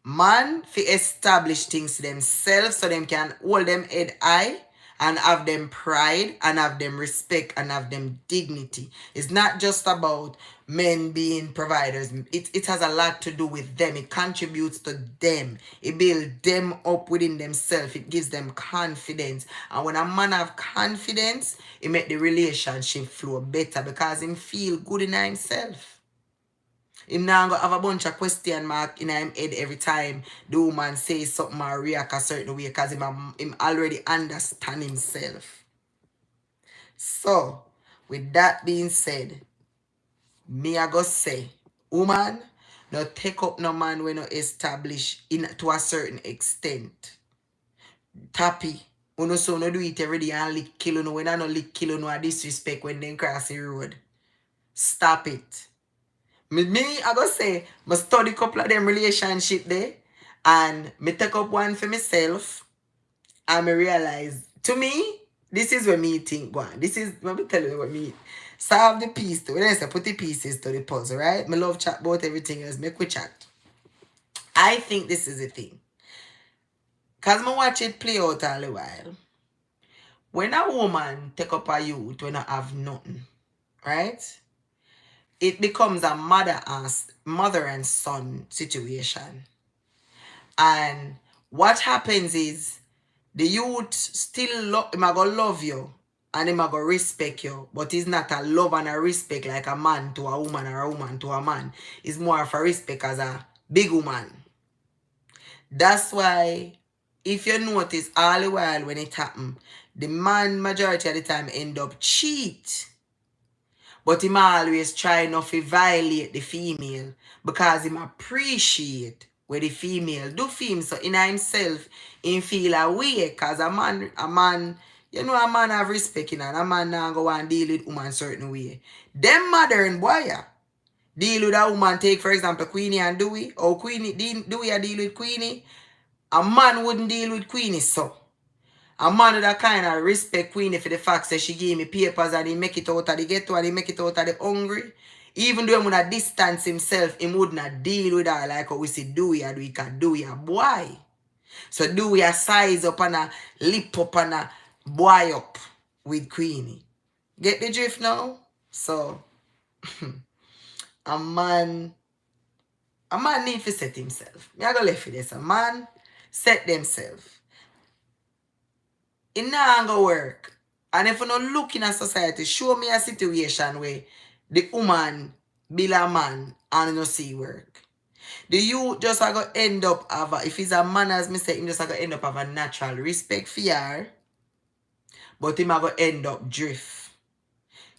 Man fi establish things to themselves so them can hold them head high and have them pride and have them respect and have them dignity. It's not just about men being providers. It has a lot to do with them. It contributes to them. It builds them up within themselves. It gives them confidence. And when a man have confidence, it make the relationship flow better because him feel good in himself. Him now go have a bunch of question mark in him head every time the woman says something or react a certain way because him already understand himself. So, with that being said, me I go say, woman, no take up no man when no establish in to a certain extent. Tappy. Uno so no do it every day and lick kill no when I no lick kill no a disrespect when they cross the road. Stop it. Me I go say, I study couple of them relationship there and me take up one for myself and me realize, to me, this is what me think, go on. This is, let me tell you what me, solve the piece, when I say put the pieces to the puzzle, right? Me love chat about everything else, make we chat. I think this is the thing. Because I watch it play out all the while. When a woman take up a youth when I have nothing, right? It becomes a mother and son situation. And what happens is the youth still him a go love you and him a go respect you, but it's not a love and a respect like a man to a woman or a woman to a man. It's more of a respect as a big woman. That's why if you notice all the while when it happen, the man majority of the time end up cheat. But him always try not to violate the female because him appreciate where the female do for him. So in himself, him feel a way because a man, you know, a man have respect in and a man now go and deal with woman certain way. Them modern boy, yeah, deal with a woman, take for example Queenie and Dewey, or Queenie, Dewey a deal with Queenie. A man wouldn't deal with Queenie so. A man would kind of respect Queenie for the fact that she gave me papers and he make it out of the ghetto and he make it out of the hungry. Even though he would distance himself, he would not deal with her like how we see Dewey and we can Dewey a boy. So Dewey a size up and a lip up and a boy up with Queenie. Get the drift now? So a man need to set himself. Me I go left for this. A man set themselves. It not gonna work. And if you not look in a society, show me a situation where the woman bill a man and you see work. The youth just gonna end up have if he's a man as me say, him just gonna end up have a natural respect for her, but him gonna end up drift.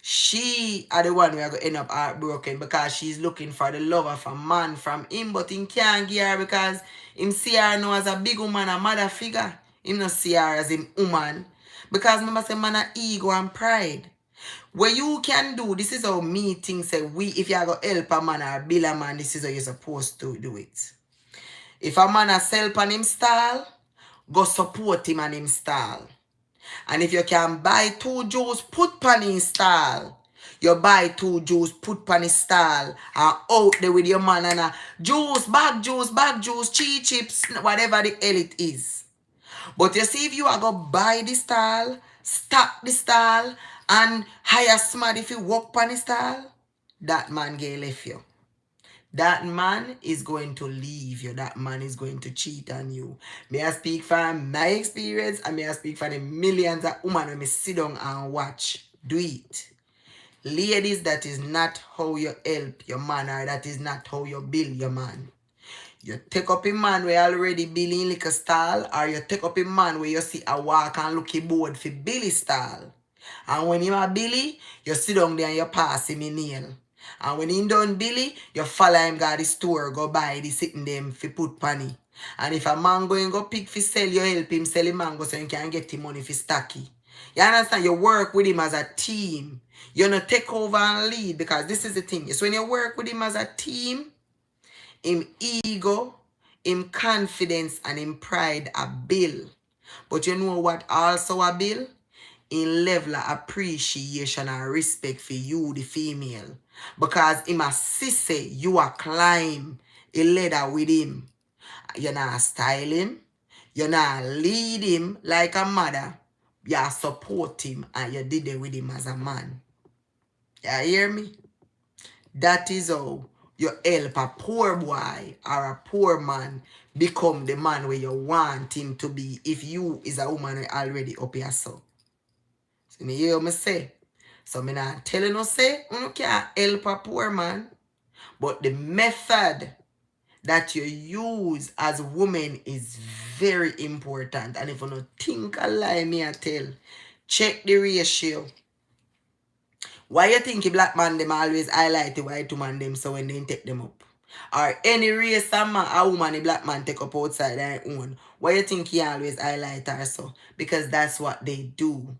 She are the one who are going to end up heartbroken because she's looking for the love of a man from him, but he can't get her because him see her now as a big woman, a mother figure. Him not see her as him woman. Because remember say man a ego and pride. What you can do, this is how me think say if you are going to help a man or build a man, this is how you're supposed to do it. If a man a sell on him style, go support him on him style. And if you can buy 2 juice, put pan in stall. You buy 2 juice, put pan in stall. And out there with your man and a juice, bag juice, cheese chips, whatever the hell it is. But you see if you are going to buy the stall, stock the stall, and hire somebody if you work pan the stall, that man get left you. That man is going to leave you. That man is going to cheat on you. May I speak from my experience and may I speak for the millions of women who may sit down and watch. Do it. Ladies, that is not how you help your man or that is not how you build your man. You take up a man where already building like a stall or you take up a man where you see a walk and look a board for Billy stall. And when you are Billy, you sit down there and you pass him a nail. And when he done Billy, you follow him go to the store, go buy the sitting them for put penny. And if a man going go pick for sell, you help him sell the mango so you can get him money for stacky. You understand? You work with him as a team. You don't take over and lead because this is the thing. It's when you work with him as a team, him ego, him confidence, and him pride a bill. But you know what also a bill? In level of appreciation and respect for you, the female. Because him a say you a climb a ladder with him. You not style him. You not lead him like a mother. You support him and you did it with him as a man. You hear me? That is how you help a poor boy or a poor man become the man where you want him to be if you is a woman already up here so. So me hear me say. So me not telling you say you can't help a poor man. But the method that you use as a woman is very important. And if you don't think a lie, me I tell, check the ratio. Why you think a black man them always highlight the white woman them so when they take them up? Or any race a man, a woman, a black man take up outside their own. Why you think he always highlight her so? Because that's what they do.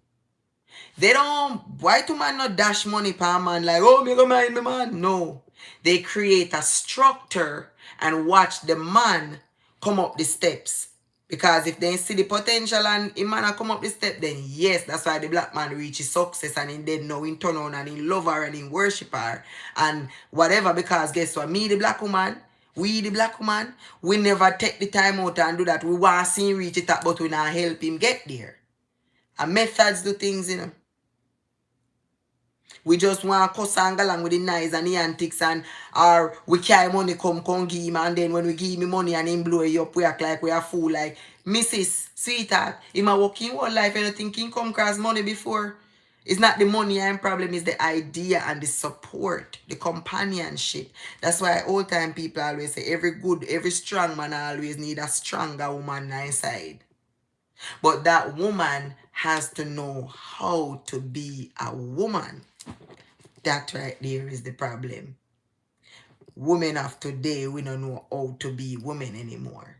They don't, white woman not dash money per man like, oh, me go mind me man. No. They create a structure and watch the man come up the steps. Because if they see the potential and a man come up the step, then yes, that's why the black man reaches success and he then know in turn on and he love her and he worship her and whatever. Because guess what? Me, the black woman, we the black woman, we never take the time out and do that. We want to see him reach it up, but we not help him get there. And methods do things, you know. We just want to cuss and go along with the knives and the antics and or we carry money come give him and then when we give him money and him blow you up, we act like we are fool like Mrs. Sweetheart, him a working whole life and you think he come across money before. It's not the money and problem, it's the idea and the support, the companionship. That's why all time people always say every strong man always need a stronger woman inside. But that woman has to know how to be a woman. That right there is the problem. Women of today, we don't know how to be women anymore.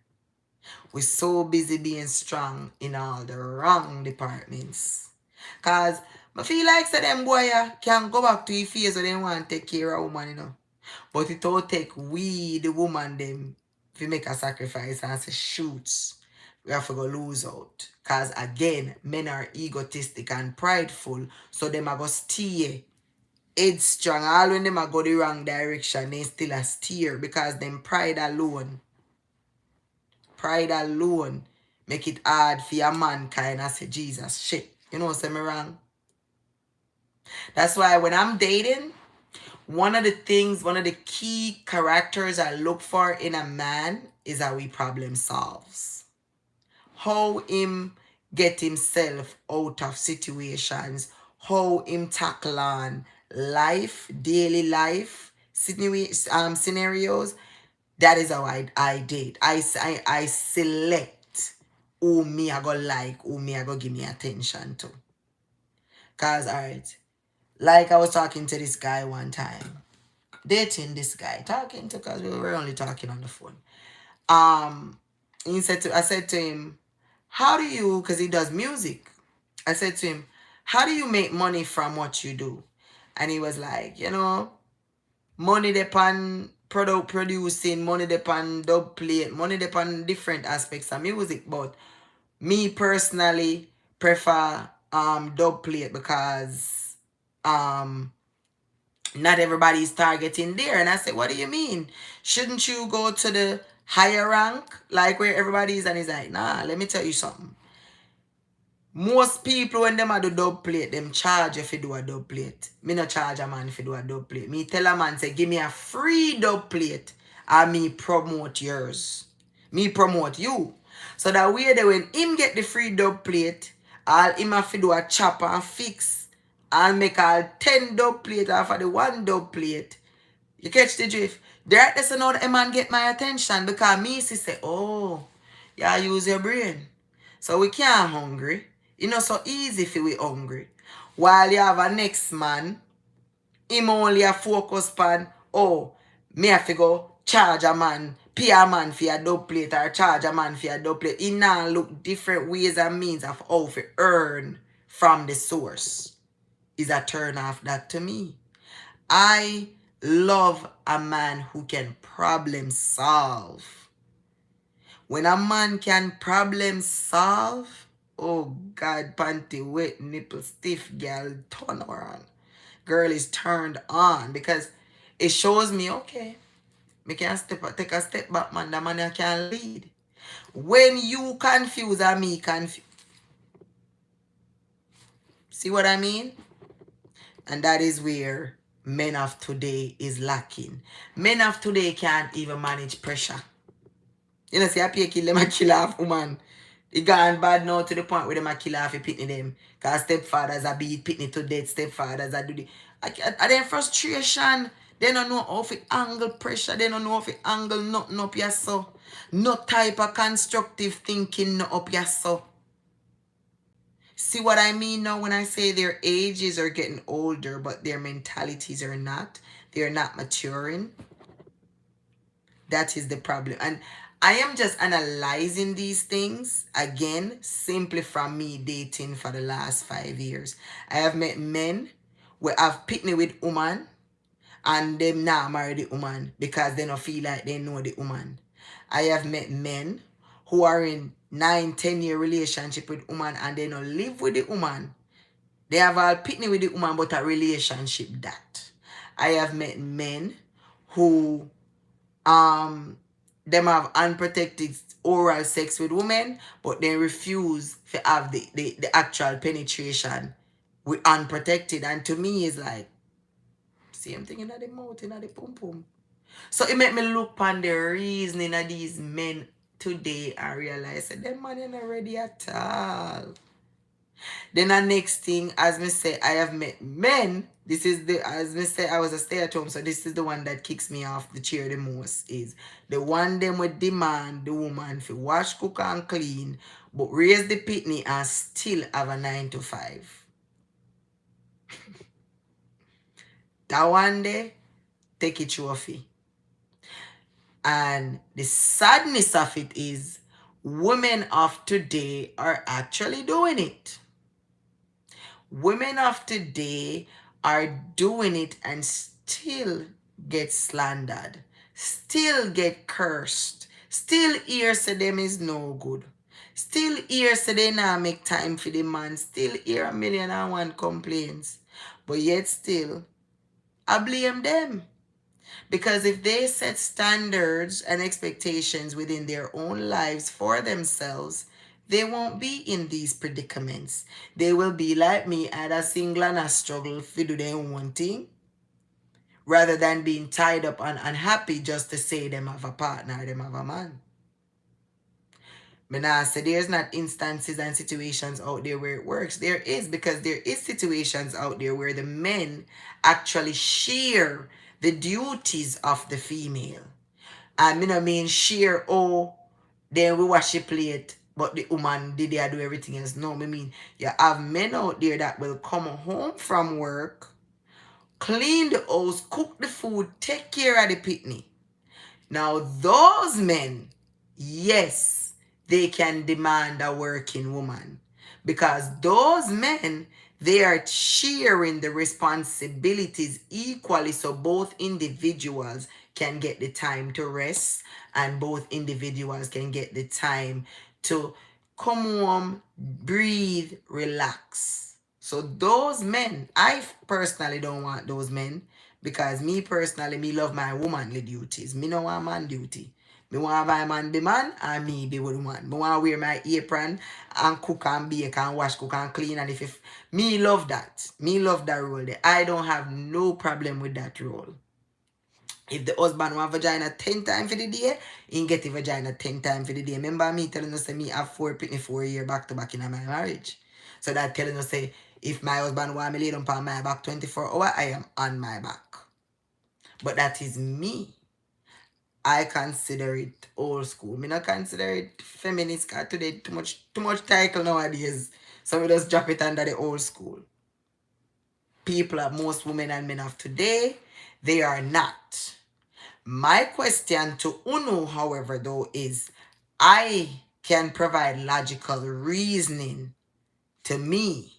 We're so busy being strong in all the wrong departments. Cause I feel like say them boy can go back to your face when they want to take care of woman, you know. But it all take we, the woman, them, if we make a sacrifice and say shoots, we have to go lose out. Cause again, men are egotistic and prideful, so them are go steer headstrong. All when them are go the wrong direction, they still a steer because them pride alone make it hard for your mankind. I say, Jesus, shit. You know, say me wrong. That's why when I'm dating, one of the key characters I look for in a man is how he problem solves. How him get himself out of situations, how him tackle on life, daily life, scenarios. That is how I date. I select who me I go like, who me I go give me attention to. Cause alright, like I was talking to this guy one time, dating this guy, talking to, cause we were only talking on the phone. I said to him, how do you, cause he does music. I said to him, how do you make money from what you do? And he was like, money depend product producing, money depend dub plate, money depend different aspects of music. But me personally prefer dub plate because not everybody is targeting there. And I said, what do you mean? Shouldn't you go to the higher rank, like where everybody is? And he's like, nah, let me tell you something. Most people when them a do dub plate, them charge if you do a dub plate. Me no charge a man if you do a dub plate. Me tell a man say, give me a free dub plate and me promote yours. Me promote you. So that way that when him get the free dub plate, all him have to do a chop and fix and make all 10 dub plate off of the one dub plate. You catch the drift? That's how the man get my attention because me say, oh, yeah, use your brain. So we can't hungry. You know, so easy for we hungry. While you have a next man, him only a focus on, oh, me have to go charge a man, pay a man for a dub plate or charge a man for a dub plate. He now look different ways and means of how to earn from the source. Is a turn off that to me. I love a man who can problem solve. When a man can problem solve, oh God, panty wet, nipple stiff, girl, turn around. Girl is turned on because it shows me, okay, me can take a step back, man. The man can lead. When you confuse and me confuse, see what I mean? And that is where men of today is lacking. Men of today can't even manage pressure. You know, see, I pay kill them and kill off woman. It gone bad now to the point where them a kill off a pitney them. Because stepfathers are beat pitney to death. Stepfathers are do the... And then frustration. They don't know how to angle pressure. They don't know how to angle nothing up your so. No type of constructive thinking no up your so. See what I mean now when I say their ages are getting older, but their mentalities are not. They're not maturing. That is the problem. And I am just analyzing these things, again, simply from me dating for the last 5 years. I have met men where I've picked me with woman and them not marry the woman because they don't feel like they know the woman. I have met men who are in 9-10 year relationship with woman and they don't live with the woman. They have all picked me with the woman but a relationship that. I have met men who them have unprotected oral sex with women, but they refuse to have the actual penetration with unprotected. And to me, it's like, same thing in the mouth, in the pum pum. So it make me look on the reasoning of these men today and realize that them man ain't ready at all. Then the next thing, as me say, I have met men. This is the, as me say, I was a stay-at-home, so this is the one that kicks me off the chair the most, is the one them would demand the woman for wash, cook and clean, but raise the pitney and still have a 9 to 5. That one day, take it trophy. And the sadness of it is women of today are actually doing it. Women of today are doing it and still get slandered, still get cursed, still hear say them is no good, still hear say they not make time for the man, still hear 1,000,001 complaints. But yet still, I blame them. Because if they set standards and expectations within their own lives for themselves, they won't be in these predicaments. They will be like me, either single and a struggle to do their own thing, rather than being tied up and unhappy just to say them have a partner, them have a man. But now, so there's not instances and situations out there where it works. There is, because there is situations out there where the men actually share the duties of the female. I mean share, oh, then we wash the plate, but the woman did they do everything else. No, I mean you have men out there that will come home from work, clean the house, cook the food, take care of the picnic. Now, those men, yes, they can demand a working woman, because those men, they are sharing the responsibilities equally, so both individuals can get the time to rest and both individuals can get the time to come home, breathe, relax. So those men, I personally don't want those men, because me personally, me love my womanly duties. Me no want man duty. Me want my man be man and me be woman. Me want wear my apron and cook and bake and wash, cook and clean. And if me love that. Me love that role there. I don't have no problem with that role. If the husband want vagina 10 times for the day, he can get the vagina 10 times for the day. Remember me telling us that me have 4 pitney 4 years back to back in my marriage. So that telling us say, if my husband want me lay down on my back 24 hours, I am on my back. But that is me. I consider it old school. Me not consider it feminist, because today too much title nowadays. So we just drop it under the old school. People are, most women and men of today, they are not. My question to Uno, however, though, is I can provide logical reasoning to me.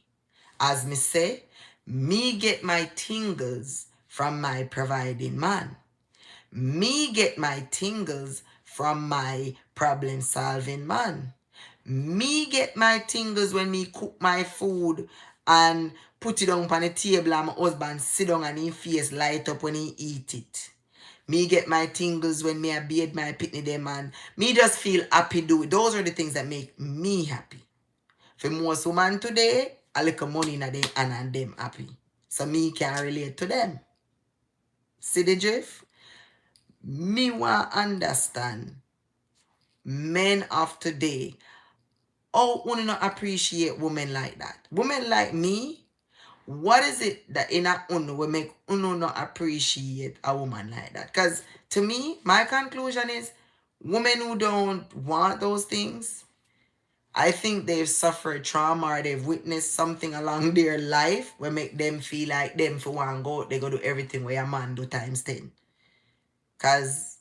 As me say, me get my tingles from my providing man. Me get my tingles from my problem solving man. Me get my tingles when me cook my food and put it on the table and my husband sit down and his face light up when he eat it. Me get my tingles when me I bathe my pitney them, and me just feel happy do it. Those are the things that make me happy. For most women today, a little money in them and them happy. So me can relate to them. See the drift? Me want understand men of today, how women not appreciate women like that. Women like me, what is it that in a uno will make uno not appreciate a woman like that? Because to me, my conclusion is women who don't want those things, I think they've suffered trauma or they've witnessed something along their life will make them feel like them for one go, they go do everything where a man do times 10. Because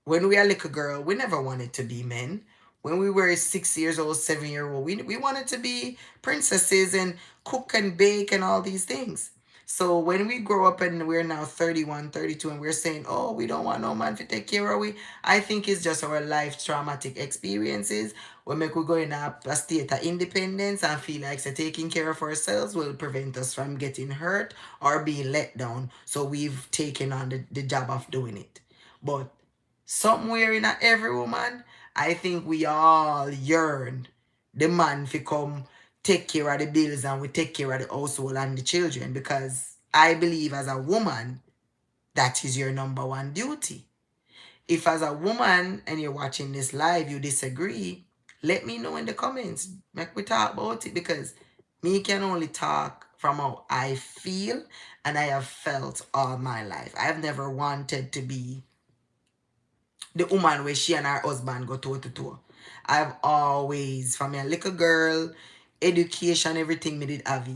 when we are little girl, we never wanted to be men. When we were 6 years old, 7 year old, we wanted to be princesses and cook and bake and all these things. So when we grow up and we're now 31, 32, and we're saying, oh, we don't want no man to take care of we, I think it's just our life traumatic experiences. We make we go in a state of independence and feel like so taking care of ourselves will prevent us from getting hurt or being let down. So we've taken on the job of doing it. But somewhere in every woman, I think we all yearn the man to come take care of the bills and we take care of the household and the children, because I believe as a woman, that is your number one duty. If as a woman and you're watching this live, you disagree, let me know in the comments. Make we talk about it, because me can only talk from how I feel and I have felt all my life. I've never wanted to be the woman where she and her husband go toe to toe. I've always, from a little girl, education, everything me did have.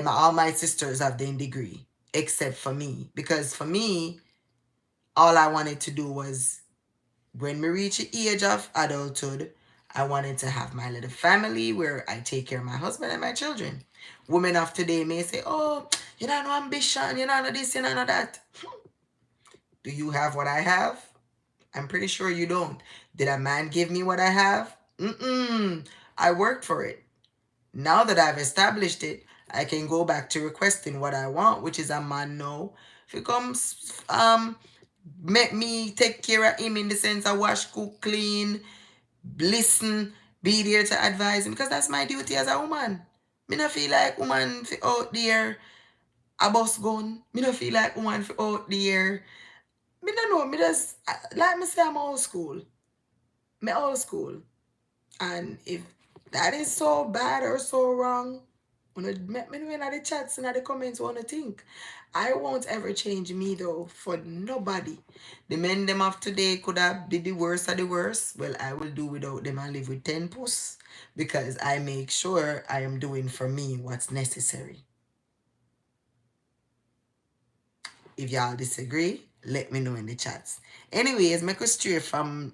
All my sisters have the degree. except for me. Because for me, all I wanted to do was, when we reach the age of adulthood, I wanted to have my little family where I take care of my husband and my children. Women of today may say, oh, you don't know ambition, you don't know this, you don't know that. Do you have what I have? I'm pretty sure you don't. Did a man give me what I have? Mm-mm. I worked for it. Now that I've established it, I can go back to requesting what I want, which is a man now. If it comes, make me take care of him in the sense of wash, cook, clean, listen, be there to advise him, because that's my duty as a woman. Me not feel like woman fi out there a bus gun. Me not feel like woman fi out there. Me don't know. Me just like me say I'm old school. Me old school. And if that is so bad or so wrong, let me know in the chats and the comments what you think. I won't ever change me though for nobody. The men them of today could have be the worst of the worst. Well, I will do without them and live with 10 puss, because I make sure I am doing for me what's necessary. If y'all disagree, let me know in the chats. Anyways, make us stray from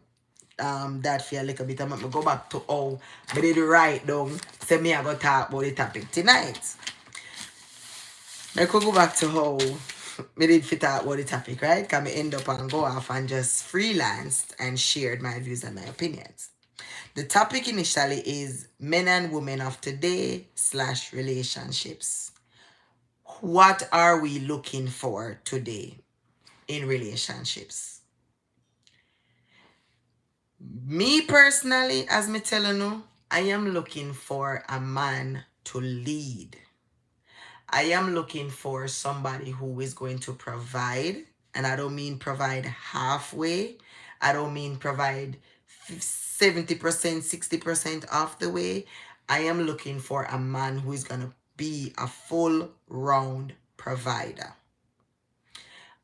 that for a little bit. I'm gonna go back to how I did write down. Say me I go talk about the topic tonight. I could go back to how me did fit talk about the topic, right? Can me end up and go off and just freelanced and shared my views and my opinions. The topic initially is men and women of today / relationships. What are we looking for today in relationships? Me personally, as me telling you, I am looking for a man to lead. I am looking for somebody who is going to provide, and I don't mean provide halfway. I don't mean provide 70%, 60% of the way. I am looking for a man who is going to be a full round provider.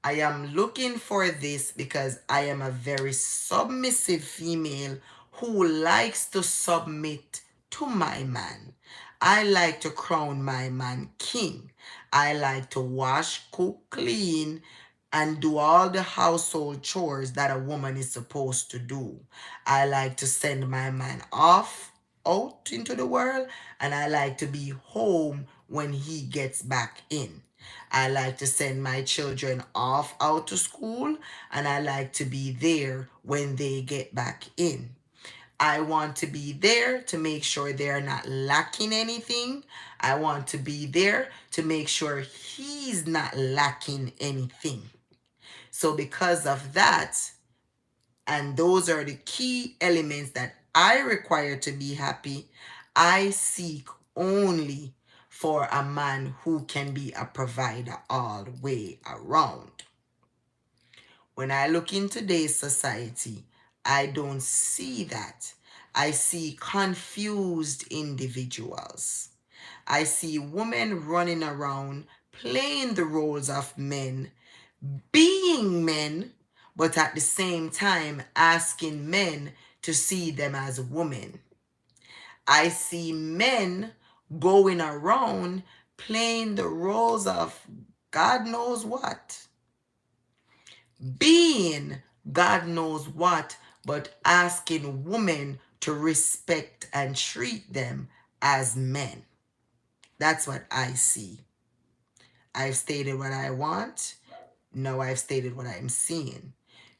I am looking for this because I am a very submissive female who likes to submit to my man. I like to crown my man king. I like to wash, cook, clean, and do all the household chores that a woman is supposed to do. I like to send my man off out into the world, and I like to be home when he gets back in. I like to send my children off out to school, and I like to be there when they get back in. I want to be there to make sure they're not lacking anything. I want to be there to make sure he's not lacking anything. So because of that, and those are the key elements that I require to be happy, I seek only for a man who can be a provider all the way around. When I look in today's society, I don't see that. I see confused individuals. I see women running around playing the roles of men, being men, but at the same time asking men to see them as women. I see men going around playing the roles of God knows what, being God knows what, but asking women to respect and treat them as men. That's what I see. I've stated what I want. Now I've stated what I'm seeing.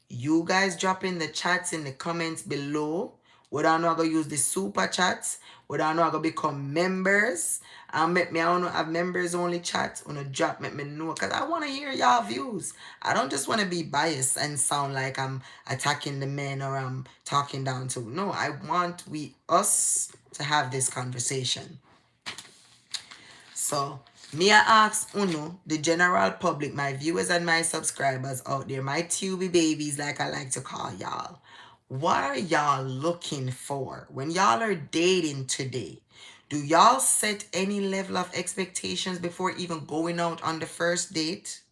You guys drop in the chats in the comments below. Whether or not I'm going to use the super chats. Whether or not I'm going to become members. And make me, I want to have members only chats. Want to drop, make me know. Because I want to hear y'all views. I don't just want to be biased and sound like I'm attacking the men or I'm talking down to. No, I want us to have this conversation. So, me I ask Uno, the general public, my viewers and my subscribers out there, my Tubies babies like I like to call y'all. What are y'all looking for when y'all are dating today? Do y'all set any level of expectations before even going out on the first date?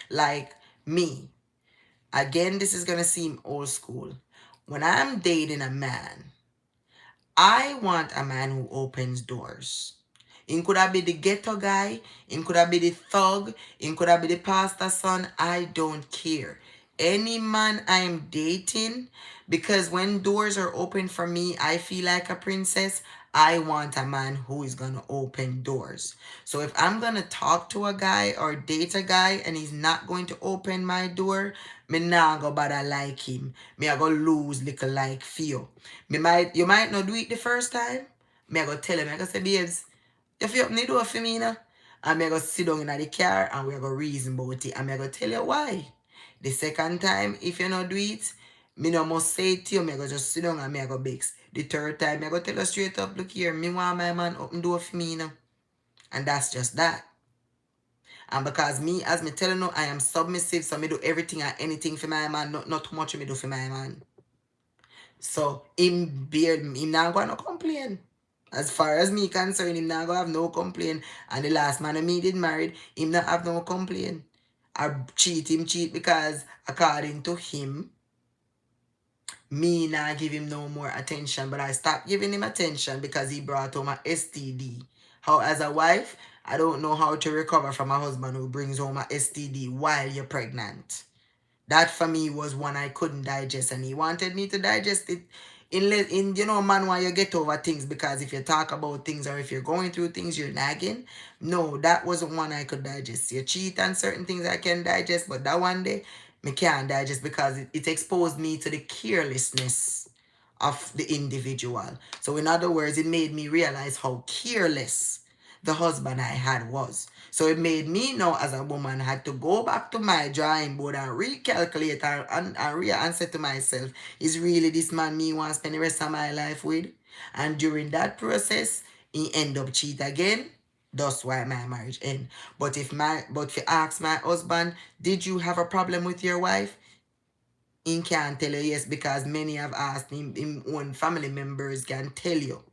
Like me. Again, this is going to seem old school. When I'm dating a man, I want a man who opens doors. He could have been the ghetto guy. He could have been the thug. He could have been the pastor's son. I don't care. Any man I am dating, because when doors are open for me, I feel like a princess. I want a man who is going to open doors. So if I'm going to talk to a guy or date a guy and he's not going to open my door, me nah go bother like him. Me I go lose little like feel. You might not do it the first time. Me I go tell him, I go say, babes, if you open the door for me, you know, and me I go sit down in the car and we go reason about it. And me I go tell you why. The second time, if you not do it, me no must say it to you, me I go just sit down and me I go bex. The third time, me I go tell you straight up, look here, me want my man open door for me, you know. And that's just that. And because me, as me telling you, I am submissive, so me do everything and anything for my man, not too much me do for my man. So him not gonna complain. As far as me concerned, him not gonna have no complaint. And the last man me did married, him not have no complaint. I cheat because according to him, me not give him no more attention. But I stopped giving him attention because he brought home a STD. How as a wife, I don't know how to recover from a husband who brings home a STD while you're pregnant. That for me was one I couldn't digest, and he wanted me to digest it in you know, man, why you get over things, because if you talk about things or if you're going through things, you're nagging. No, that wasn't one I could digest. You cheat on certain things I can digest, but that one day me can't digest because it exposed me to the carelessness of the individual. So in other words, it made me realize how careless the husband I had was. So it made me know as a woman had to go back to my drawing board and recalculate and say to myself, is really this man me want to spend the rest of my life with? And during that process, he end up cheat again. That's why my marriage end. But if you ask my husband, did you have a problem with your wife? He can't tell you yes, because many have asked him own family members can tell you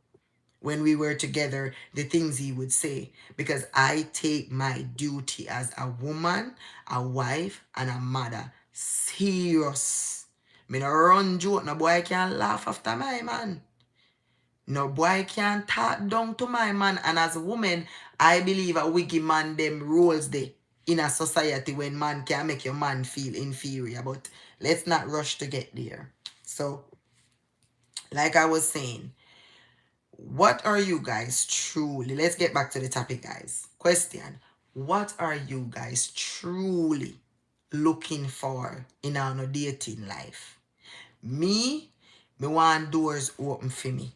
when we were together the things he would say, because I take my duty as a woman, a wife, and a mother serious. Me no run joke, no boy can laugh after my man. No boy can talk down to my man. And as a woman, I believe a wiggy man them rules there in a society when man can make your man feel inferior. But let's not rush to get there. So, like I was saying, what are you guys truly, let's get back to the topic, guys. Question, what are you guys truly looking for in our dating life? Me want doors open for me.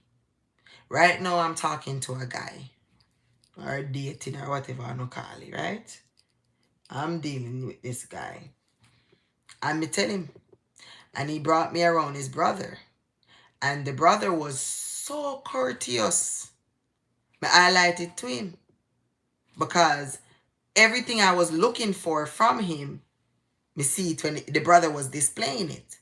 Right now, I'm talking to a guy, or dating, or whatever I want to call it, right? I'm dealing with this guy. And me tell him, and he brought me around his brother. And the brother was so courteous. I highlighted to him. Because everything I was looking for from him, me see it when the brother was displaying it.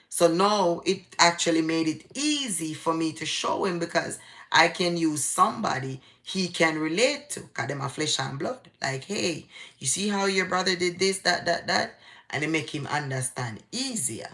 So now it actually made it easy for me to show him, because I can use somebody he can relate to, because them are flesh and blood. Like, hey, you see how your brother did this, that, and it make him understand easier.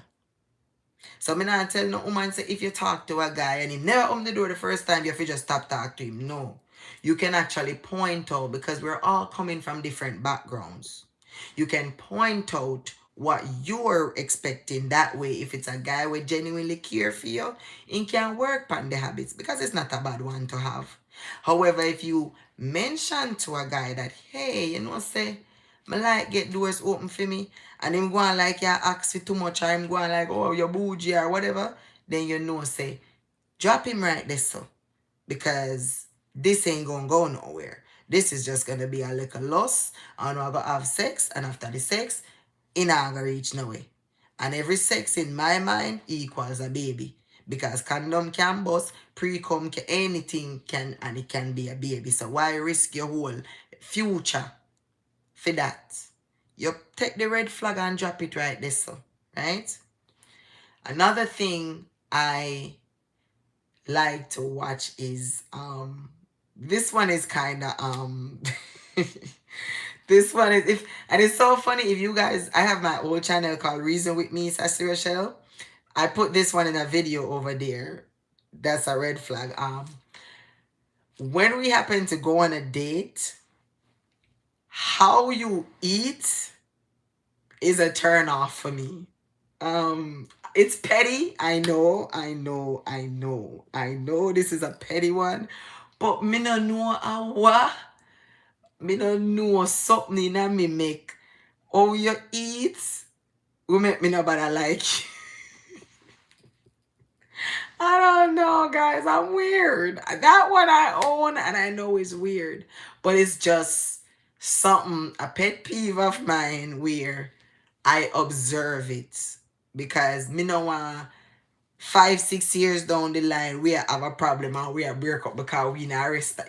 So me not tell no woman say if you talk to a guy and he never open the door the first time, you have to just stop talk to him. No. You can actually point out, because we're all coming from different backgrounds. You can point out what you're expecting. That way, if it's a guy who genuinely care for you, he can work on the habits, because it's not a bad one to have. However, if you mention to a guy that, hey, you know, say, me like get doors open for me, and him going like you ask for too much, or him going like, oh, you're bougie or whatever, then you know, say, drop him right there, so. Because this ain't gonna go nowhere. This is just gonna be a little loss, and we're gonna have sex, and after the sex, it not gonna reach nowhere. And every sex in my mind equals a baby. Because condom can bust, pre-cum can, anything can, and it can be a baby. So why risk your whole future for that? You take the red flag and drop it right there, so, right? Another thing I like to watch is this one is kind of this one is, and it's so funny, if you guys, I have my old channel called Reason With Me, Sassyruchall. I put this one in a video over there. That's a red flag. when we happen to go on a date, how you eat is a turn off for me. It's petty. I know this is a petty one. But me no know what. Me no know something in me make. How you eat will make me nobody like you. I don't know, guys. I'm weird. That one I own and I know is weird. But it's just something, a pet peeve of mine where I observe it. Because me no want 5, 6 years down the line we have a problem and we are break up because we not rest.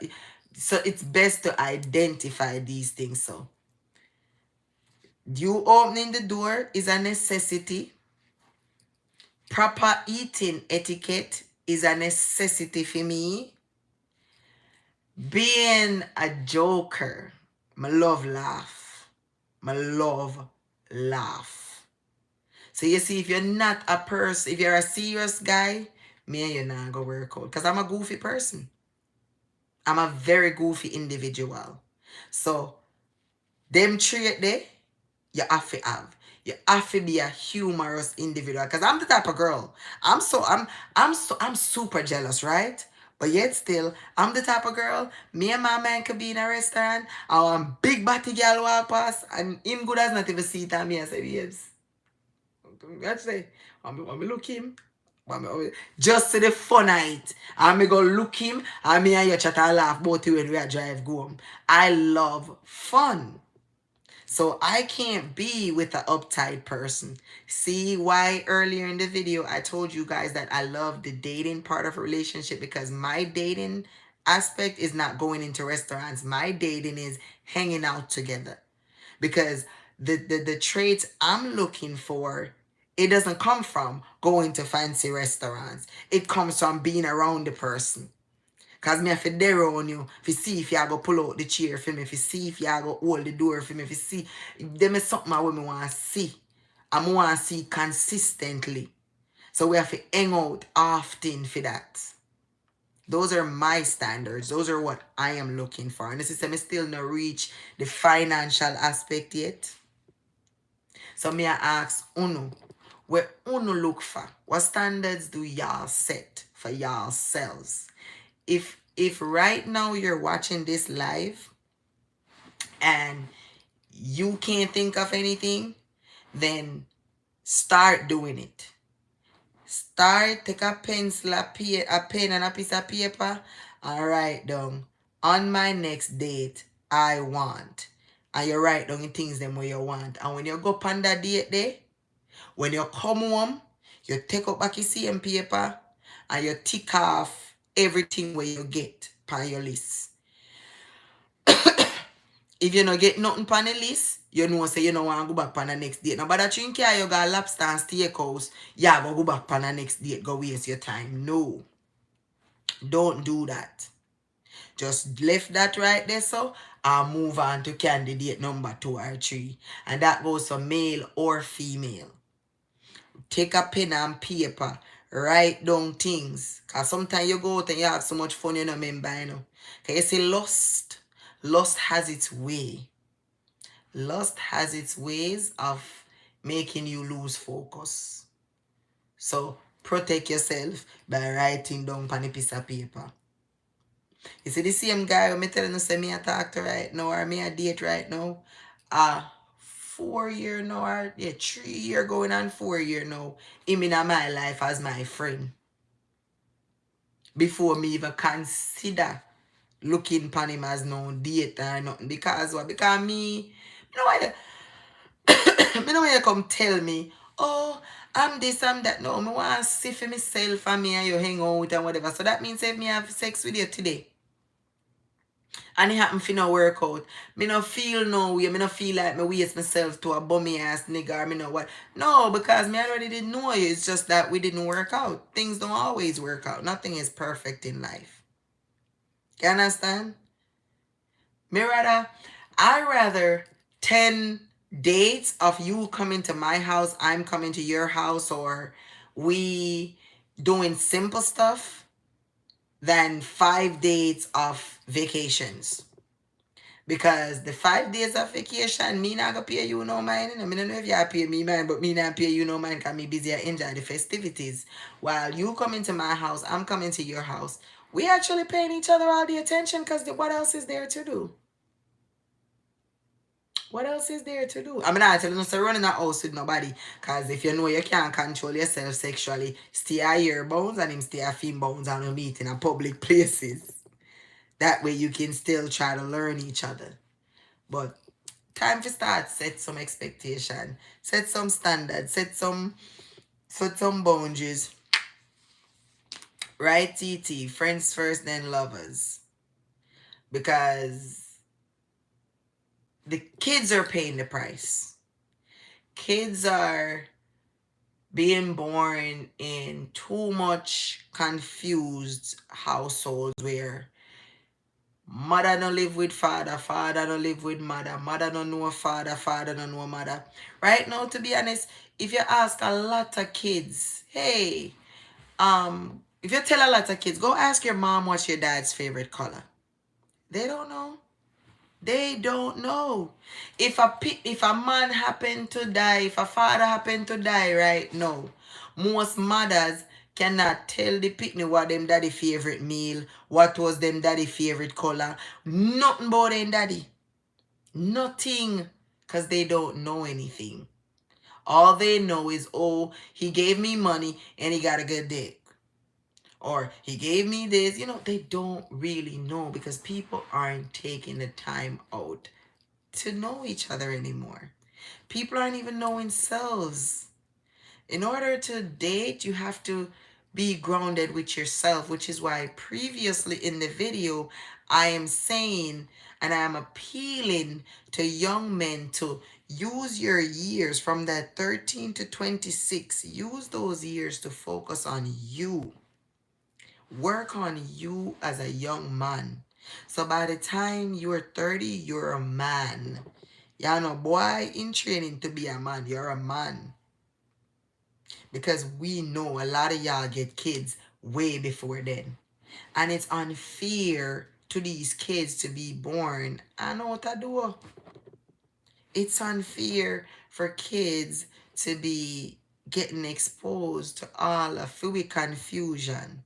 So it's best to identify these things. So you opening the door is a necessity. Proper eating etiquette is a necessity for me. Being a joker, my love laugh. My love laugh. So you see, if you're not a person, if you're a serious guy, me and you not gonna work out. Because I'm a goofy person. I'm a very goofy individual. So them trait there, you have to have. You have to be a humorous individual. Cause I'm the type of girl. I'm super jealous, right? But yet still, I'm the type of girl. Me and my man could be in a restaurant. I want big body girl walk past, and him good as not even see it, and me and say, yes. That's say, want me look him. Just to the fun night. And me go look him, and me and you chat and laugh both when we are drive go home. I love fun. So I can't be with an uptight person. See why earlier in the video I told you guys that I love the dating part of a relationship, because my dating aspect is not going into restaurants. My dating is hanging out together. Because the traits I'm looking for, it doesn't come from going to fancy restaurants. It comes from being around the person. Cause me have to dare on you, if you see if you go pull out the chair for me, if you see if you go hold the door for me, if you see, them is something I want to see. I want to see consistently. So we have to hang out often for that. Those are my standards. Those are what I am looking for. And this is me still not reach the financial aspect yet. So me I ask Uno, where Uno look for? What standards do y'all set for y'all selves? If right now you're watching this live and you can't think of anything, then start doing it. Start, take a pencil, a pen and a piece of paper and write down, on my next date, I want. And you write down the things them where you want. And when you go up on that date there, when you come home, you take up back your same paper and you tick off everything where you get on your list. If you don't get nothing on the list, you know say you don't want to go back on the next date. Now, but that you care you got lobster and steakhouse, yeah, go back on the next date, go waste your time. No. Don't do that. Just left that right there, so I'll move on to candidate number 2 or 3. And that goes for male or female. Take a pen and paper. Write down things. Because sometimes you go out and you have so much fun you don't remember, you know. Because you see lust. Lust has its way. Lust has its ways of making you lose focus. So protect yourself by writing down on a piece of paper. You see the same guy who me telling you say me a talk to right now or me a date right now? 4 year now or 3 year going on 4 year now. Him in my life as my friend. Before me even consider looking upon him as no date or nothing. Because what? Because me know why me know why you come tell me, oh, I'm this, I'm that. No, me want to see for myself and me and you hang out and whatever. So that means if me have sex with you today and it happen for no work out, me no feel no way, me no feel like me waste myself to a bummy ass nigga or me know what. No, because me already didn't know you. It's just that we didn't work out. Things don't always work out. Nothing is perfect in life. You understand? I rather 10 dates of you coming to my house, I'm coming to your house, or we doing simple stuff, than 5 days of vacations. Because the 5 days of vacation, me not gonna pay you no mind. I don't know if you pay me mind, but me not pay you no mind because me busy and enjoy the festivities. While you come into my house, I'm coming to your house. We actually paying each other all the attention because what else is there to do? What else is there to do? I mean, I tell you, no, so running a house with nobody. Because if you know you can't control yourself sexually, stay at your bounds and him stay at film bounds and you meet in a public places. That way you can still try to learn each other. But time to start set some expectation, set some standards, set some boundaries. Right, TT? Friends first, then lovers. Because the kids are paying the price. Kids are being born in too much confused households where mother don't live with father, father don't live with mother, mother don't know father, father don't know mother. Right now, to be honest, if you ask a lot of kids, hey, if you tell a lot of kids, go ask your mom what's your dad's favorite color. They don't know. They don't know. If a man happened to die, if a father happened to die right now, most mothers cannot tell the picnic what them daddy favorite meal, what was them daddy favorite color, nothing about them daddy. Nothing. Because they don't know anything. All they know is, oh, he gave me money and he got a good dick. Or he gave me this. You know, they don't really know because people aren't taking the time out to know each other anymore. People aren't even knowing selves. In order to date, you have to be grounded with yourself, which is why previously in the video, I am saying and I am appealing to young men to use your years from that 13 to 26. Use those years to focus on you. Work on you as a young man. So by the time you're 30, you're a man. You're no boy in training to be a man. You're a man. Because we know a lot of y'all get kids way before then. And it's unfair to these kids to be born. I know what I do. It's unfair for kids to be getting exposed to all of fluid confusion.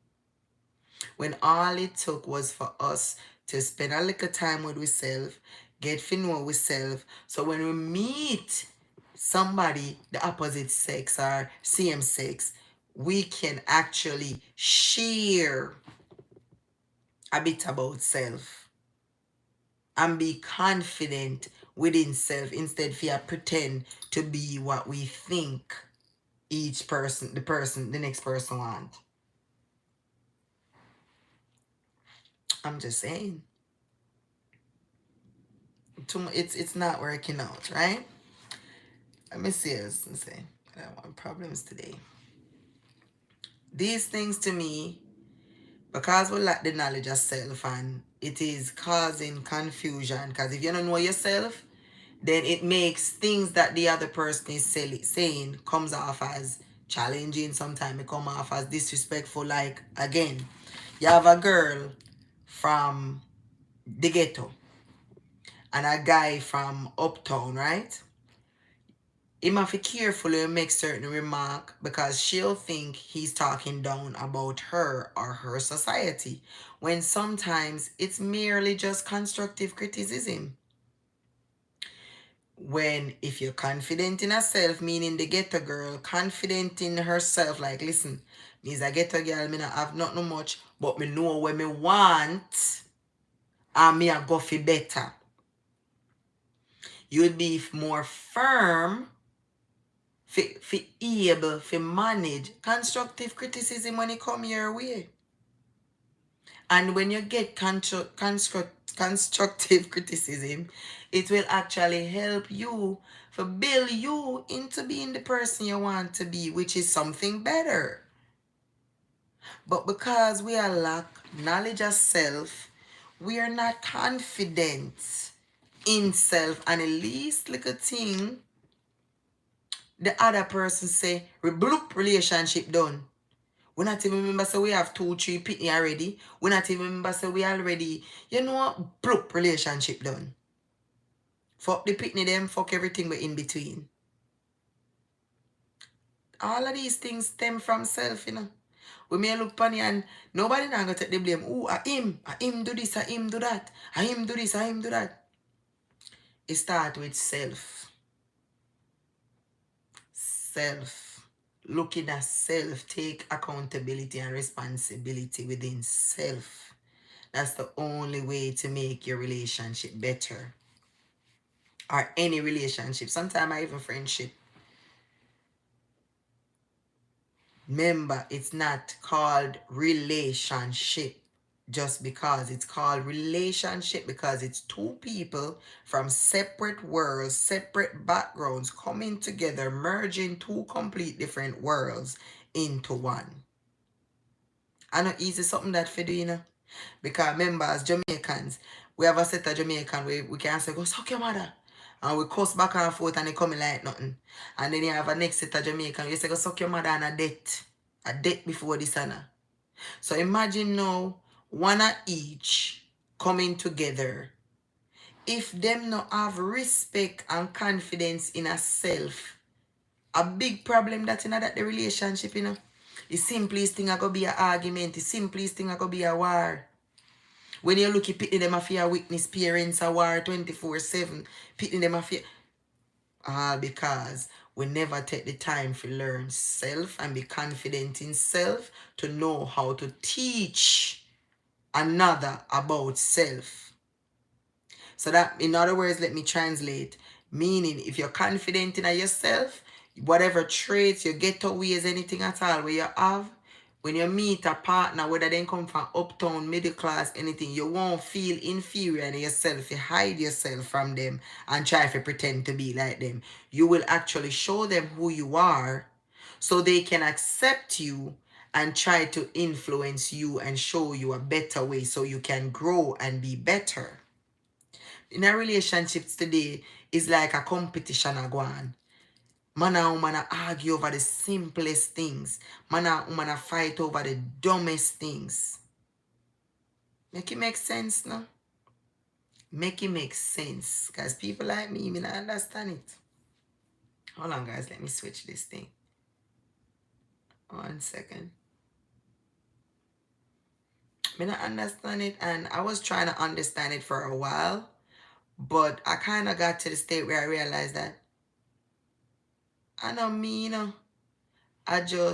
When all it took was for us to spend a little time with ourselves, get to know ourselves. So when we meet somebody, the opposite sex or same sex, we can actually share a bit about self and be confident within self instead of pretend to be what we think each person, the next person want. I'm just saying. It's not working out, right? Let me see this and say I don't want problems today. These things to me, because we lack the knowledge of self and it is causing confusion. Because if you don't know yourself, then it makes things that the other person is saying comes off as challenging. Sometimes it come off as disrespectful. Like, again, you have a girl from the ghetto and a guy from uptown, right? He must be careful and make certain remark because she'll think he's talking down about her or her society, when sometimes it's merely just constructive criticism. When if you're confident in herself, meaning the ghetto girl, confident in herself, like, listen, me's a ghetto girl, me not have nothing much, but me know what me want and me a go for better. You'd be more firm for able to manage constructive criticism when it come your way. And when you get constructive criticism, it will actually help you to build you into being the person you want to be, which is something better. But because we are lack knowledge of self, we are not confident in self, and the least little thing the other person say, bloop, relationship done. We not even remember so we have 2-3 pitney already. We not even remember so we already, you know what, bloop relationship done. Fuck the pitney them, fuck everything but in between. All of these things stem from self, you know. We may look funny and nobody now gonna take the blame. Oh, I him do this, I him do that. I him do this, I him do that. It start with self. Self. Looking at self. Take accountability and responsibility within self. That's the only way to make your relationship better. Or any relationship. Sometimes even friendship. Remember, it's not called relationship just because. It's called relationship because it's two people from separate worlds, separate backgrounds coming together, merging two complete different worlds into one. I know easy something that for do, you know. Because remember, as Jamaicans, we have a set of Jamaican where we can say, go suck your mother. And we cuss back and forth and they coming like nothing. And then you have a next set of Jamaican where you say, go suck your mother and a debt. A debt before this and that. So imagine now, one of each coming together. If them not have respect and confidence in a self, a big problem that in that the relationship, you know. The simplest thing are going to be an argument. The simplest thing are going to be a war. When you look at pitting them a fear witness parents a war 24/7, pitting them a fear. All because we never take the time to learn self and be confident in self to know how to teach another about self. So that, in other words, let me translate. Meaning, if you're confident in yourself, whatever traits, your ghetto ways, anything at all where you have, when you meet a partner, whether they come from uptown, middle class, anything, you won't feel inferior in yourself. You hide yourself from them and try to pretend to be like them. You will actually show them who you are so they can accept you and try to influence you and show you a better way so you can grow and be better. In a relationships today, is like a competition a go on. Man and woman argue over the simplest things. Man and woman fight over the dumbest things. Make it make sense, no? Make it make sense. Because people like me not understand it. Hold on, guys. Let me switch this thing. 1 second. Me not understand it, and I was trying to understand it for a while. But I kind of got to the state where I realized that I know me, you know.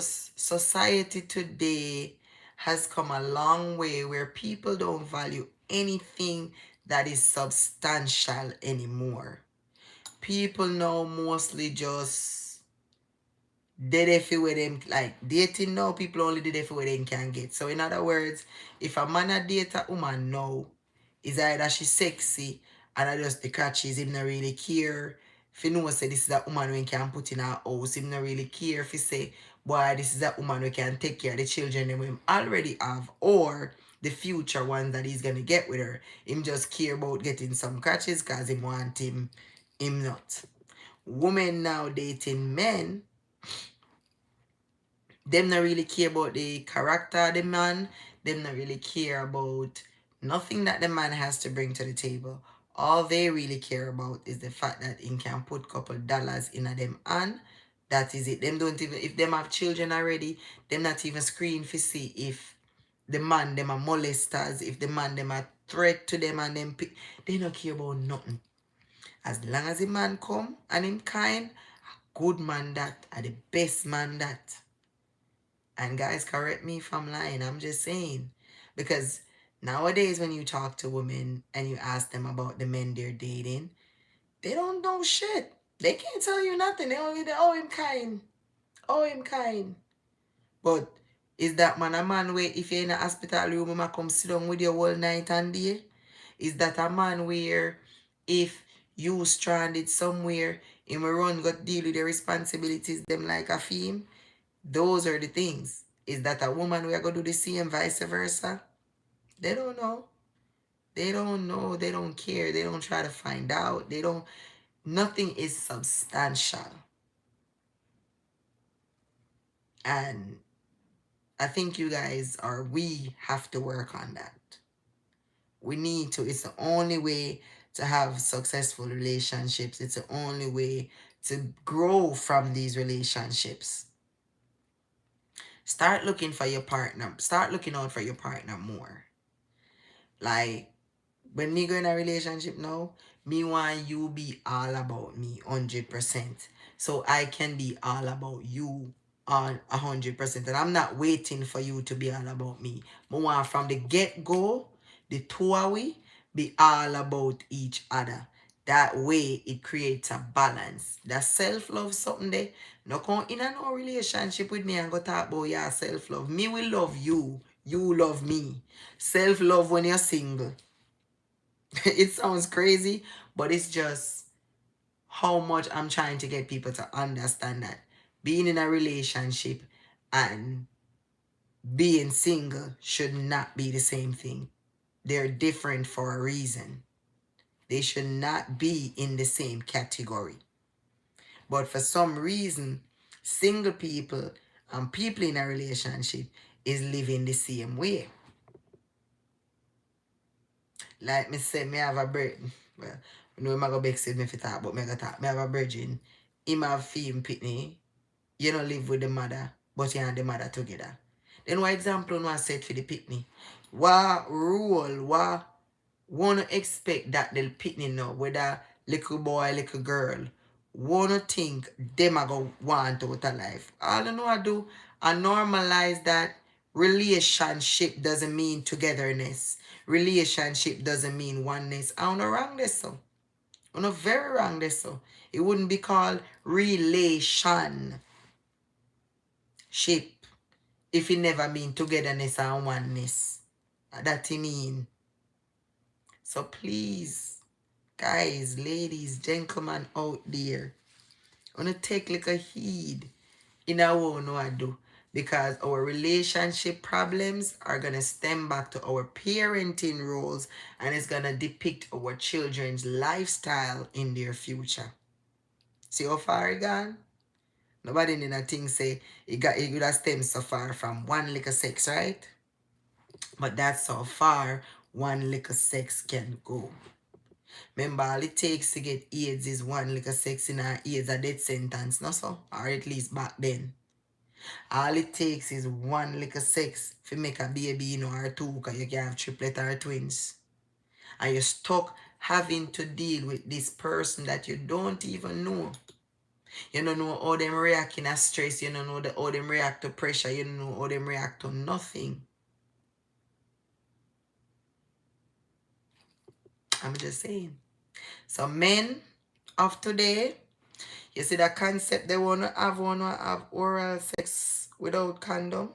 Society today has come a long way where people don't value anything that is substantial anymore. People now mostly just did it for where them, like dating now, people only did it for where they can get. So in other words, if a man a date a woman now, is either she sexy and I just the catches him not really care. If you know say this is a woman we can put in our house, him not really care. If you say, boy, this is a woman we can take care of the children that we already have, or the future one that he's gonna get with her. Him just care about getting some catches because him want him not. Women now dating men, them not really care about the character of the man. Them not really care about nothing that the man has to bring to the table. All they really care about is the fact that he can put couple dollars in a them hand. That is it. Them don't even, if them have children already, them not even screen to see if the man them are molesters, if the man them are threat to them and them they don't care about nothing. As long as the man come and him kind, good man that, are the best man that. And guys, correct me if I'm lying. I'm just saying. Because nowadays when you talk to women and you ask them about the men they're dating, they don't know shit. They can't tell you nothing. They only say, oh, him kind. Oh, him kind. But is that man a man where if you're in a hospital room, him a come sit down with you all night and day? Is that a man where if you stranded somewhere, him a run got deal with the responsibilities them like a femme? Those are the things. Is that a woman we are going to do the same, vice versa? They don't know. They don't know. They don't care. They don't try to find out. They don't. Nothing is substantial. And I think you guys, or we have to work on that. We need to. It's the only way to have successful relationships. It's the only way to grow from these relationships. Start looking for your partner. Start looking out for your partner more. Like, when me go in a relationship now, me want you be all about me 100%. So I can be all about you on 100%. And I'm not waiting for you to be all about me. I want from the get-go, the two of we be all about each other. That way it creates a balance. That self-love something there. No come in a no relationship with me and go talk about your self-love. Me will love you. You love me. Self-love when you're single. It sounds crazy, but it's just how much I'm trying to get people to understand that being in a relationship and being single should not be the same thing. They're different for a reason. They should not be in the same category. But for some reason, single people and people in a relationship is living the same way. Like me say, me have a bird. Well, no, I'm going to vex me if you talk, but me going talk. Me have a virgin. Him have film pitney. You don't live with the mother, but you and the mother together. Then what example no I set for the pitney? What rule, what wanna expect that they'll pitney now, whether little boy, little girl, wanna think them a go want out of life. All you know I do, I normalize that relationship doesn't mean togetherness. Relationship doesn't mean oneness. I don't know wrong this so. I know very wrong this so. It wouldn't be called relationship if it never mean togetherness and oneness. That it mean. So please, guys, ladies, gentlemen out there, I want to take like a heed in our what I do. Because our relationship problems are going to stem back to our parenting roles and it's going to depict our children's lifestyle in their future. See how far it gone? Nobody in a thing say it would have stemmed so far from one little sex, right? But that's how far one little sex can go. Remember, all it takes to get AIDS is one little sex in our AIDS a death sentence, no so? Or at least back then. All it takes is one little sex to make a baby, you know, or two, because you can have triplet or twins. And you're stuck having to deal with this person that you don't even know. You don't know how them react in a stress. You don't know how them react to pressure. You don't know how them react to nothing. I'm just saying. So men of today, you see that concept they wanna have oral sex without condom.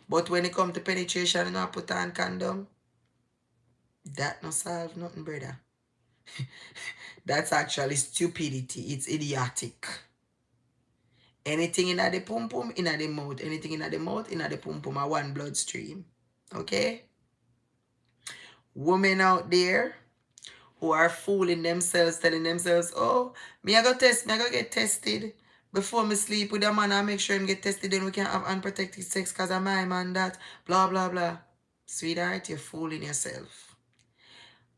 But when it come to penetration and not put on condom, that no solve nothing, brother. That's actually stupidity. It's idiotic. Anything in the pum pum, in the mouth. Anything in the mouth, in the pum pum, a one bloodstream. Okay? Women out there who are fooling themselves, telling themselves, oh, me I go get tested. Before me sleep with a man, I make sure him get tested, then we can have unprotected sex because I'm my man that, blah, blah, blah. Sweetheart, you're fooling yourself.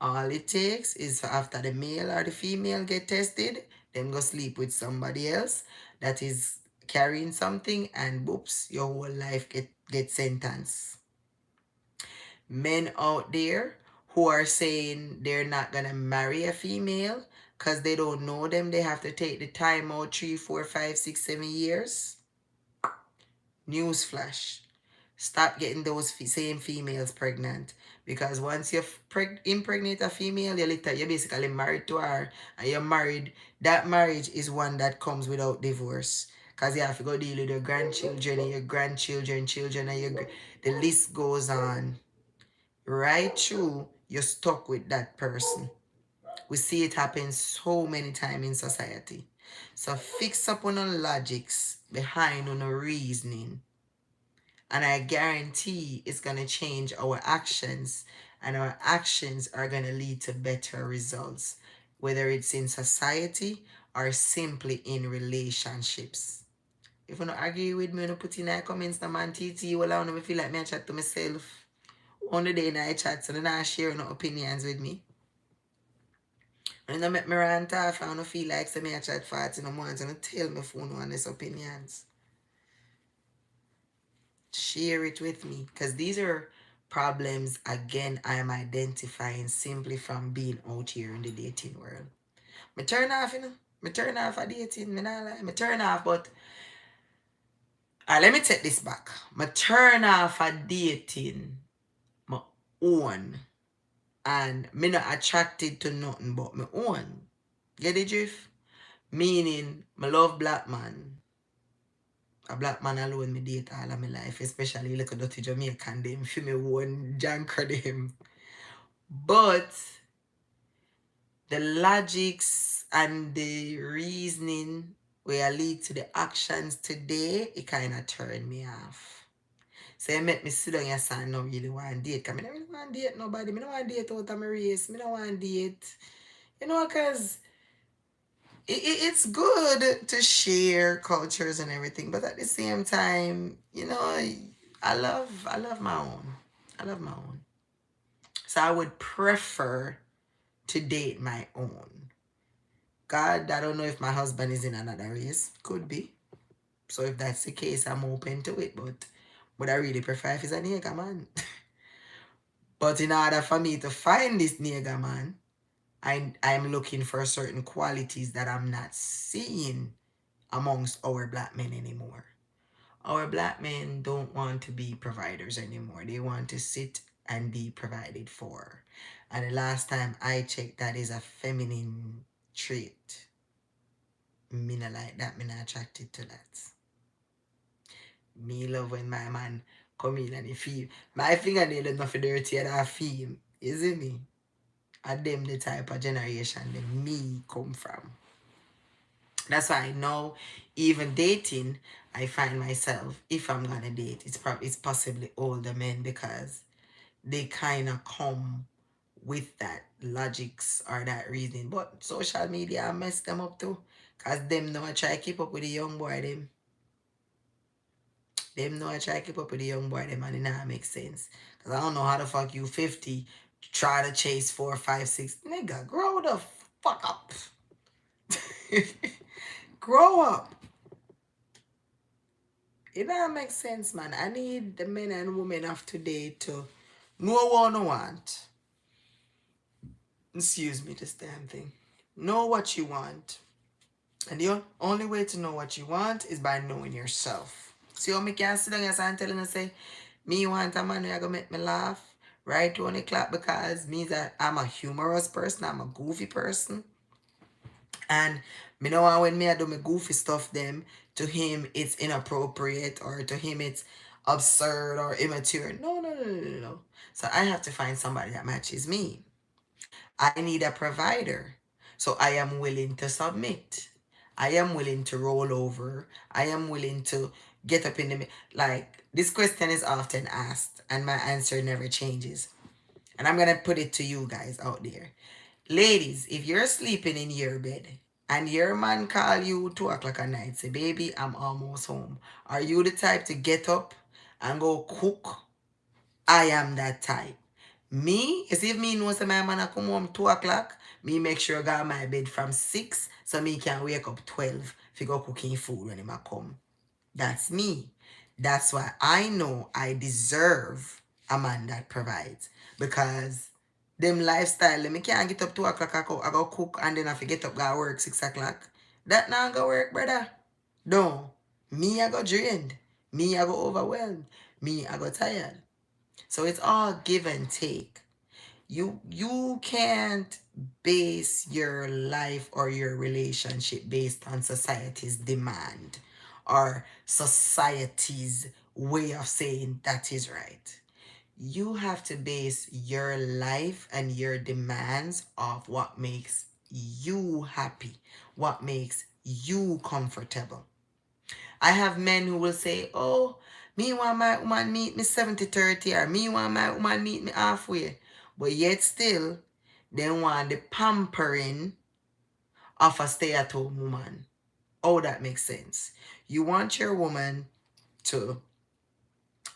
All it takes is for after the male or the female get tested, them go sleep with somebody else that is carrying something and whoops, your whole life get sentenced. Men out there who are saying they're not gonna marry a female because they don't know them, they have to take the time out 3, 4, 5, 6, 7 years. Newsflash. Stop getting those same females pregnant. Because once you impregnate a female, you're basically married to her. And you're married. That marriage is one that comes without divorce. Because you have to go deal with your grandchildren and your grandchildren, children, and the list goes on. Right through, you're stuck with that person. We see it happen so many times in society. So fix up on the logics behind on the reasoning. And I guarantee it's going to change our actions. And our actions are going to lead to better results. Whether it's in society or simply in relationships. If you don't agree with me, you put in the comments, the man TT, well, I don't feel like me I chat to myself. On the day I chat, so then I share no opinions with me. And I make me rant off, I don't feel like so me I chat fast in the morning, and tell me phone on his opinions. Share it with me, because these are problems, again, I am identifying simply from being out here in the dating world. Me turn off, you know. Me turn off a dating, me not lie. Me turn off, but let me take this back. Me turn off a dating my own. And me not attracted to nothing but my own. Get the drift? Meaning, me love black man. A black man alone me date all of my life, especially look at dirty Jamaican them, for me one janker them. But the logics and the reasoning where lead to the actions today, it kind of turned me off. So it make me sit down and say, I don't really want to date. Because I don't really want to date nobody. I don't want to date out of my race. I don't want to date. You know, because it's good to share cultures and everything. But at the same time, you know, I love my own. I love my own. So I would prefer to date my own. God, I don't know if my husband is in another race. Could be. So if that's the case, I'm open to it. But would I really prefer if he's a nigga man? But in order for me to find this nigga man, I'm looking for certain qualities that I'm not seeing amongst our black men anymore. Our black men don't want to be providers anymore. They want to sit and be provided for. And the last time I checked, that is a feminine trait. Me not like that. Me not attracted to that. Me love when my man come in and he feel my fingernail is nothing dirty and I feel. You see me? And them the type of generation that me come from. That's why now, even dating, I find myself, if I'm gonna date, it's possibly older men, because they kind of come with that logics or that reasoning. But social media mess them up too, because them know I try to keep up with the young boy them. Them know I try to keep up with the young boy them, and it not make sense. Because I don't know how the fuck you 50 try to chase 4, 5, 6. Nigga, grow the fuck up. Grow up. It don't make sense, man. I need the men and women of today to know what I want. Excuse me, this damn thing. Know what you want. And the only way to know what you want is by knowing yourself. See how me can sit down and telling you, say, me want a man who gonna make me laugh, right? To only clap because means that I'm a humorous person, I'm a goofy person. And me know when me I do my goofy stuff them, to him it's inappropriate, or to him it's absurd or immature. No. So I have to find somebody that matches me. I need a provider. So I am willing to submit. I am willing to roll over. I am willing to get up in the like this question is often asked and my answer never changes. And I'm gonna put it to you guys out there. Ladies, if you're sleeping in your bed and your man call you 2 o'clock at night, say, baby, I'm almost home. Are you the type to get up and go cook? I am that type. Me, you see if me know say my man a come home 2 o'clock, me make sure I got my bed from 6 so me can wake up 12 to go cooking food when him a come. That's me. That's why I know I deserve a man that provides. Because them lifestyle, me can't get up 2 o'clock, I go cook and then I forget up, go work 6 o'clock. That not go work, brother. No. Me, I go drained. Me, I go overwhelmed. Me, I go tired. So it's all give and take. You can't base your life or your relationship based on society's demand or society's way of saying that is right. You have to base your life and your demands off what makes you happy, what makes you comfortable. I have men who will say, oh, me want my woman meet me 70-30, or me want my woman meet me halfway. But yet still, they want the pampering of a stay-at-home woman. Oh, that makes sense. You want your woman to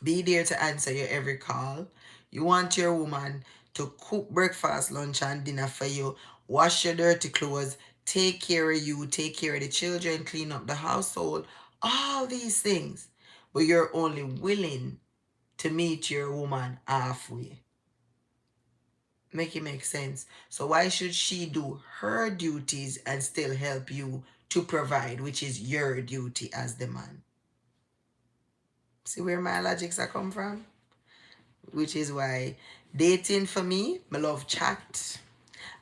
be there to answer your every call. You want your woman to cook breakfast, lunch, and dinner for you, wash your dirty clothes, take care of you, take care of the children, clean up the household, all these things. But you're only willing to meet your woman halfway. Make it make sense. So why should she do her duties and still help you to provide, which is your duty as the man? See where my logics are come from? Which is why dating for me, I love chat.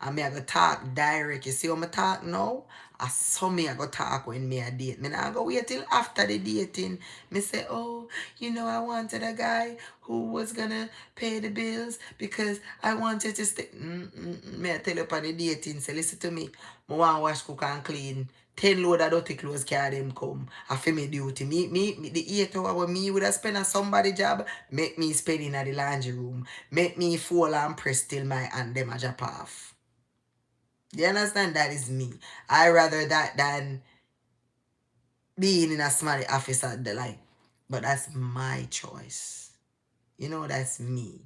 And me I go talk direct. You see how I talk now? I saw me I go talk when me a date. Me not go wait till after the dating. Me say, oh, I wanted a guy who was gonna pay the bills because I wanted to stay. Me I tell you upon the dating. Say, listen to me. I want to wash, cook and clean. 10 load of dirty clothes carry them come. I feel me duty. Me, the 8 hour where me would have spent on somebody job, make me spend in the laundry room. Make me fall and press till my hand them a drop off. You understand? That is me. I rather that than being in a small office at the like. But that's my choice. That's me.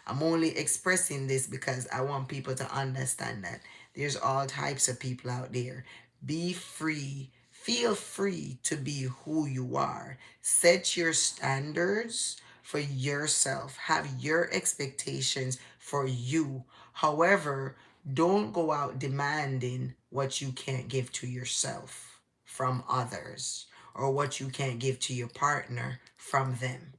I'm only expressing this because I want people to understand that there's all types of people out there. Be free. Feel free to be who you are. Set your standards for yourself. Have your expectations for you. However, don't go out demanding what you can't give to yourself from others or what you can't give to your partner from them.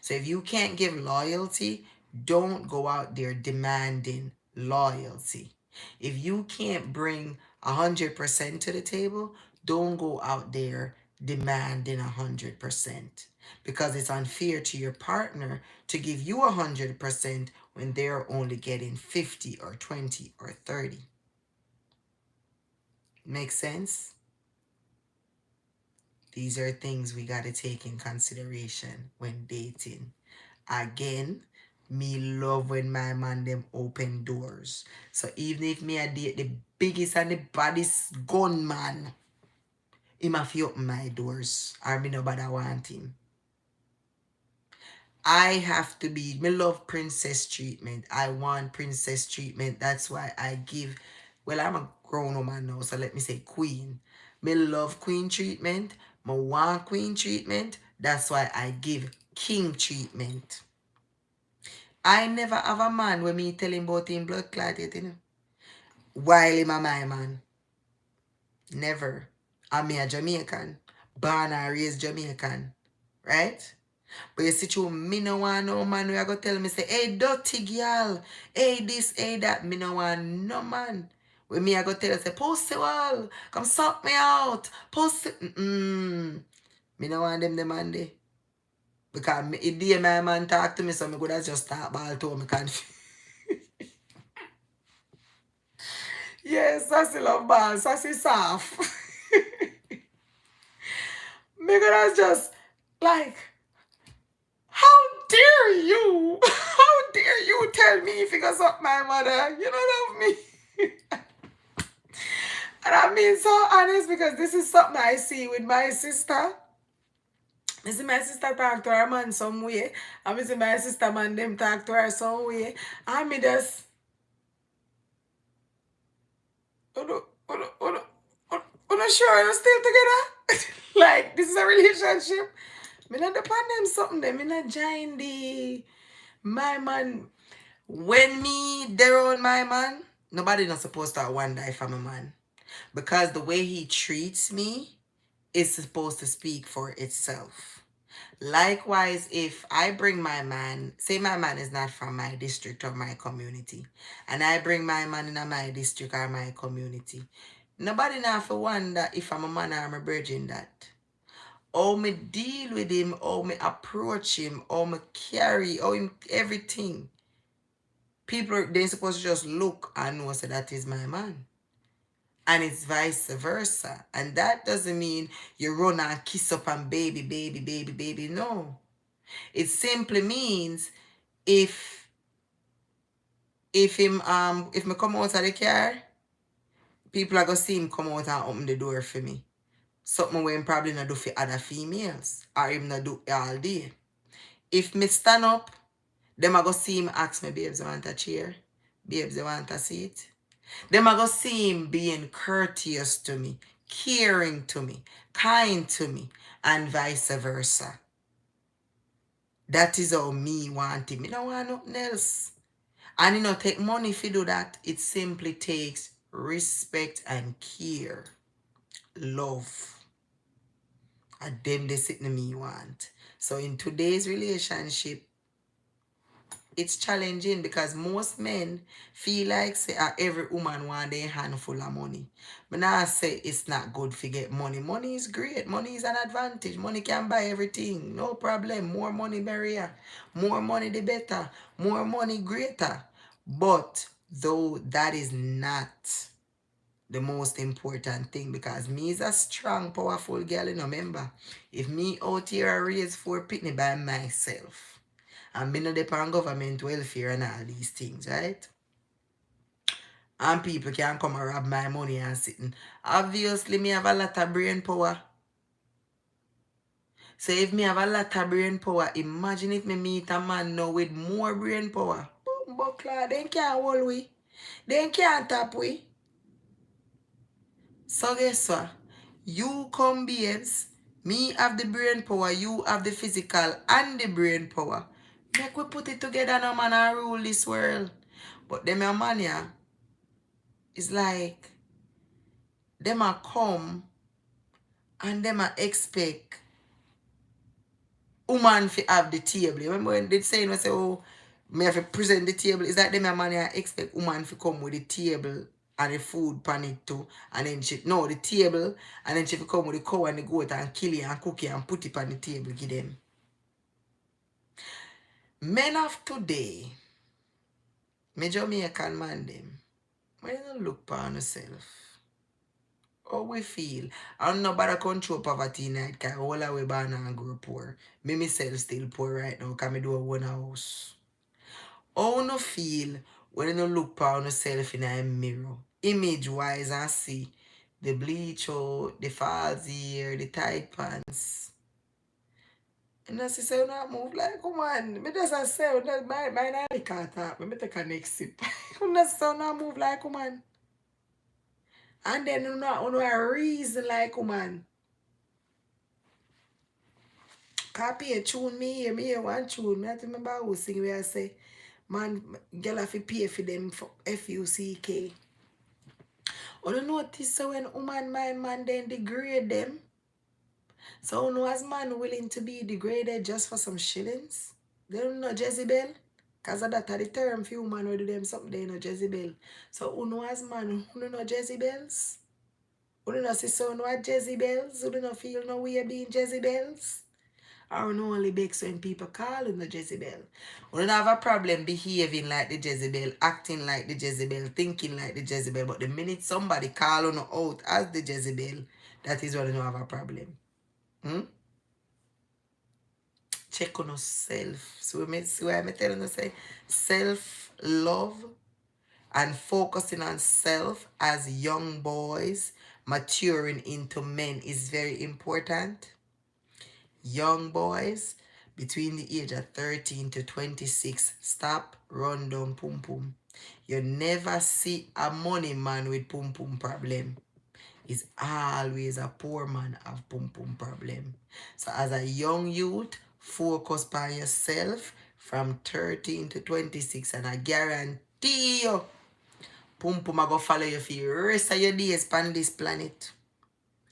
So if you can't give loyalty, don't go out there demanding loyalty. If you can't bring 100% to the table, don't go out there demanding 100%, because it's unfair to your partner to give you 100% when they're only getting 50 or 20 or 30. Make sense? These are things we got to take in consideration when dating. Again, me love when my man them open doors. So even if me a date the biggest and the baddest gunman, him have to open my doors, or me nobody want him. I have to be, me love princess treatment. I want princess treatment. That's why I give, well, I'm a grown woman now, so let me say queen. Me love queen treatment. Me want queen treatment. That's why I give king treatment. I never have a man when me tell him about him blood clot yet, while him a my man. Never. I'm me a Jamaican. Born and raised Jamaican. Right? But you see, true, me no want no man who go tell me, say, hey, dirty girl. Hey, this, hey, that. Me no want no man. When me I go tell you, say, post the wall. Come suck me out. Post it. Me no want them man there. Because if the my man talk to me, so me could have just talk ball to me confused. Yes, Sassy love ball. Sassy soft. Me could just like, how dare you? How dare you tell me if you got suck my mother? You don't love me. And I mean so honest, because this is something I see with my sister. I see my sister talk to her man some way. I see my sister man them talk to her some way. And me just, not sure you're still together? Like, this is a relationship. Me not depend them something. Me not join my man. When me there on my man, nobody not supposed to wonder if I'm a man. Because the way he treats me is supposed to speak for itself. Likewise, if I bring my man, say my man is not from my district or my community, and I bring my man in my district or my community, nobody not for wonder if I'm a man or I'm a virgin that. How me deal with him, how me approach him, how me carry, how him, everything. People, they're supposed to just look and know so that is my man. And it's vice versa. And that doesn't mean you run and kiss up and baby, baby, baby, baby. No. It simply means if me come out of the car, people are gonna see him come out and open the door for me. something when probably not do for other females, or even not do all day. If me stand up, them I go see him ask me, babes, you want a chair? Babes, you want a seat? Them I go see him being courteous to me, caring to me, kind to me, and vice versa. That is how me want him. Me don't want nothing else. And it don't take money if you do that. It simply takes respect and care. Love. And them they sit in me want. So in today's relationship, it's challenging because most men feel like say every woman want their handful of money. But now I say it's not good to get money. Money is great. Money is an advantage. Money can buy everything. No problem. More money merrier. More money the better. More money greater. But though that is not the most important thing, because me is a strong, powerful girl, you know, remember. If me out here I raise 4 pitney by myself, and me no depend on government welfare and all these things, right? And people can come and rob my money and sitting. Obviously, me have a lot of brain power. So if me have a lot of brain power, imagine if me meet a man now with more brain power. Boom, buckler, they can't hold we. They can't tap we. So guess what? You come, babes. Me have the brain power, you have the physical and the brain power. Make we put it together now, man, and rule this world. But them a man, yeah, it's like them a come and them a expect woman to have the table. Remember when they say, oh, me have to present the table. Is that them a man, yeah, expect woman to come with the table and the food pan it too, and then she no the table, and then she come with the cow and the goat and kill it and cook it and put it on the table, give them. Men of today, me Jamaican man them, when you don't look upon yourself, how we feel. I don't know about the control poverty night, because all our way born and grow poor. Me myself still poor right now, because I do a one house. How you feel when you don't look upon yourself in a mirror, image wise, and see the bleach out, the falls here, the tight pants. And I say, you not move like woman. Me just say, my can't talk. Me take a next sip. You not say, not move like woman. And then you not a reason like woman. Copy a tune me hear one tune. I remember who sing where I say, man, girl have to pay for them for FUCK. You don't notice so when woman mind man then degrade them. So you know as man willing to be degraded just for some shillings? They don't know Jezebel. Because of that the term for woman who do them something they know Jezebel. So who know as man who don't know Jezebels? Who don't know see so know Jezebels? Who don't know feel no way being Jezebels? Or no only bakes when people call him the Jezebel. We don't have a problem behaving like the Jezebel, acting like the Jezebel, thinking like the Jezebel. But the minute somebody call on out as the Jezebel, that is when we don't have a problem. Check on yourself. So we see why I'm telling you, say self-love and focusing on self as young boys maturing into men is very important. Young boys between the age of 13 to 26, stop, run down pum pum. You never see a money man with pum pum problem. It's always a poor man have pum pum problem. So as a young youth, focus on yourself from 13 to 26, and I guarantee you, pum pum are going to follow you for the rest of your days on this planet.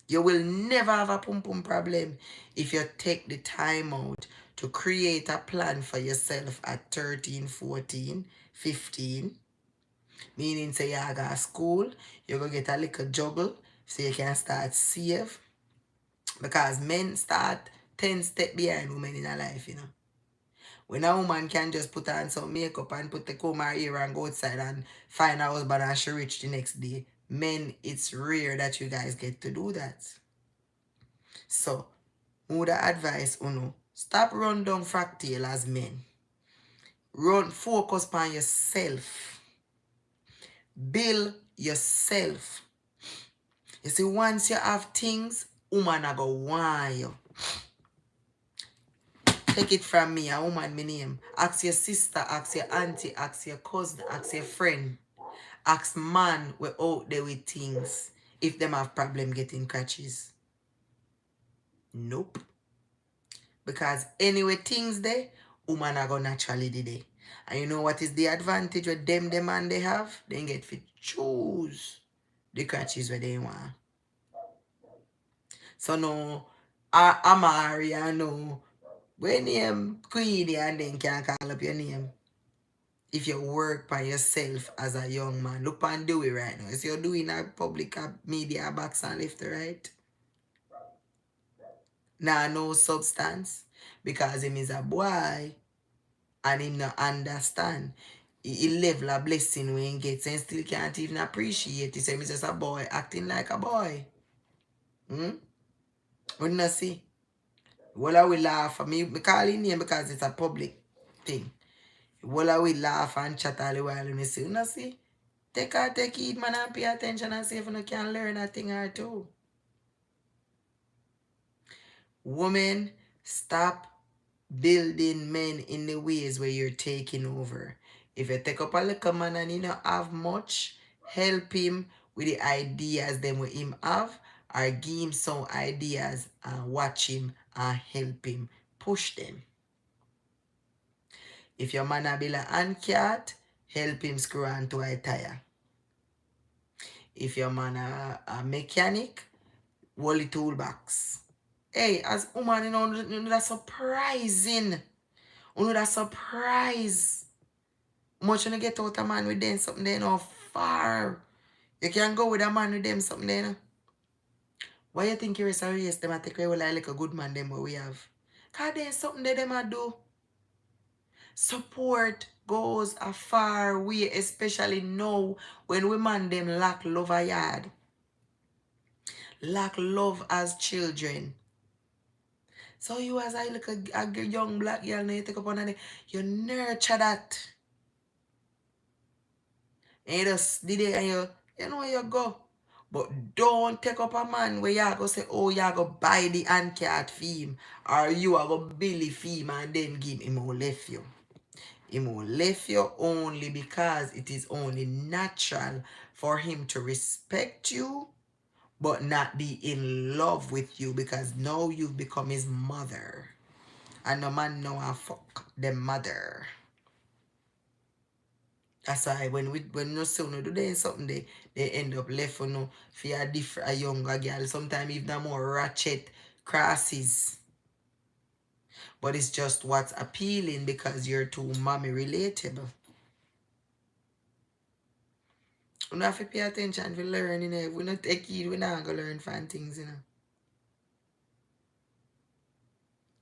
You will never have a pum pum problem if you take the time out to create a plan for yourself at 13, 14, 15. Meaning say you go to school, you're going to get a little juggle so you can start save. Because men start 10 steps behind women in a life, you know. When a woman can just put on some makeup and put the comb her ear and go outside and find a husband and she rich the next day, men, it's rare that you guys get to do that. So, would advise Uno, stop run down fractal as men. Focus on yourself. Build yourself. You see, once you have things, woman I go want you. Take it from me, a woman me name. Ask your sister, ask your auntie, ask your cousin, ask your friend. Ask man we out there with things if them have problem getting catches. Nope. Because anyway things there, woman are gonna naturally do they. And you know what is the advantage with them the man they have? They get to choose the catches where they want. So no, Amari, I know when name Queenie and then can call up your name. If you work by yourself as a young man, look and do it right now. If you're doing a public media box and left to right, now no substance because him is a boy and him not understand. He level a blessing when he gets and still can't even appreciate it. So he's just a boy acting like a boy. What you see? Well, I will laugh. Me call him name because it's a public thing. Well, I will laugh and chat all the while and say, you know see? Take it, man, and pay attention and see if you can learn a thing or two. Women, stop building men in the ways where you're taking over. If you take up a little man and he don't have much, help him with the ideas them with him have, or give him some ideas and watch him and help him. Push them. If your man a build a hand cat, help him screw onto a tire. If your man a mechanic, hold the toolbox. Hey, as woman, you know that's surprising. You know that's surprise. Much when you get out a man with them something they know far. You can go with a man with them something they know. Why you think you're serious? Them a take away like a good man them what we have. Cause there's something that them a do. Support goes a far way, especially now when women them lack love a yard. Lack love as children. So you as I look a young black girl now you take up on it, you nurture that. And you just did it and you know where you go. But don't take up a man where you go say, oh, you go buy the handcat for him. Or you are go Billy him and then give him all left you. Him will left you only because it is only natural for him to respect you but not be in love with you because now you've become his mother. And no man know how fuck the mother. That's why when no son do they something they end up left for no for a younger girl. Sometimes even more ratchet crosses. But it's just what's appealing because you're too mommy relatable. We have to pay attention to learn, you know. If we not take it, we're not going to learn fun things, you know.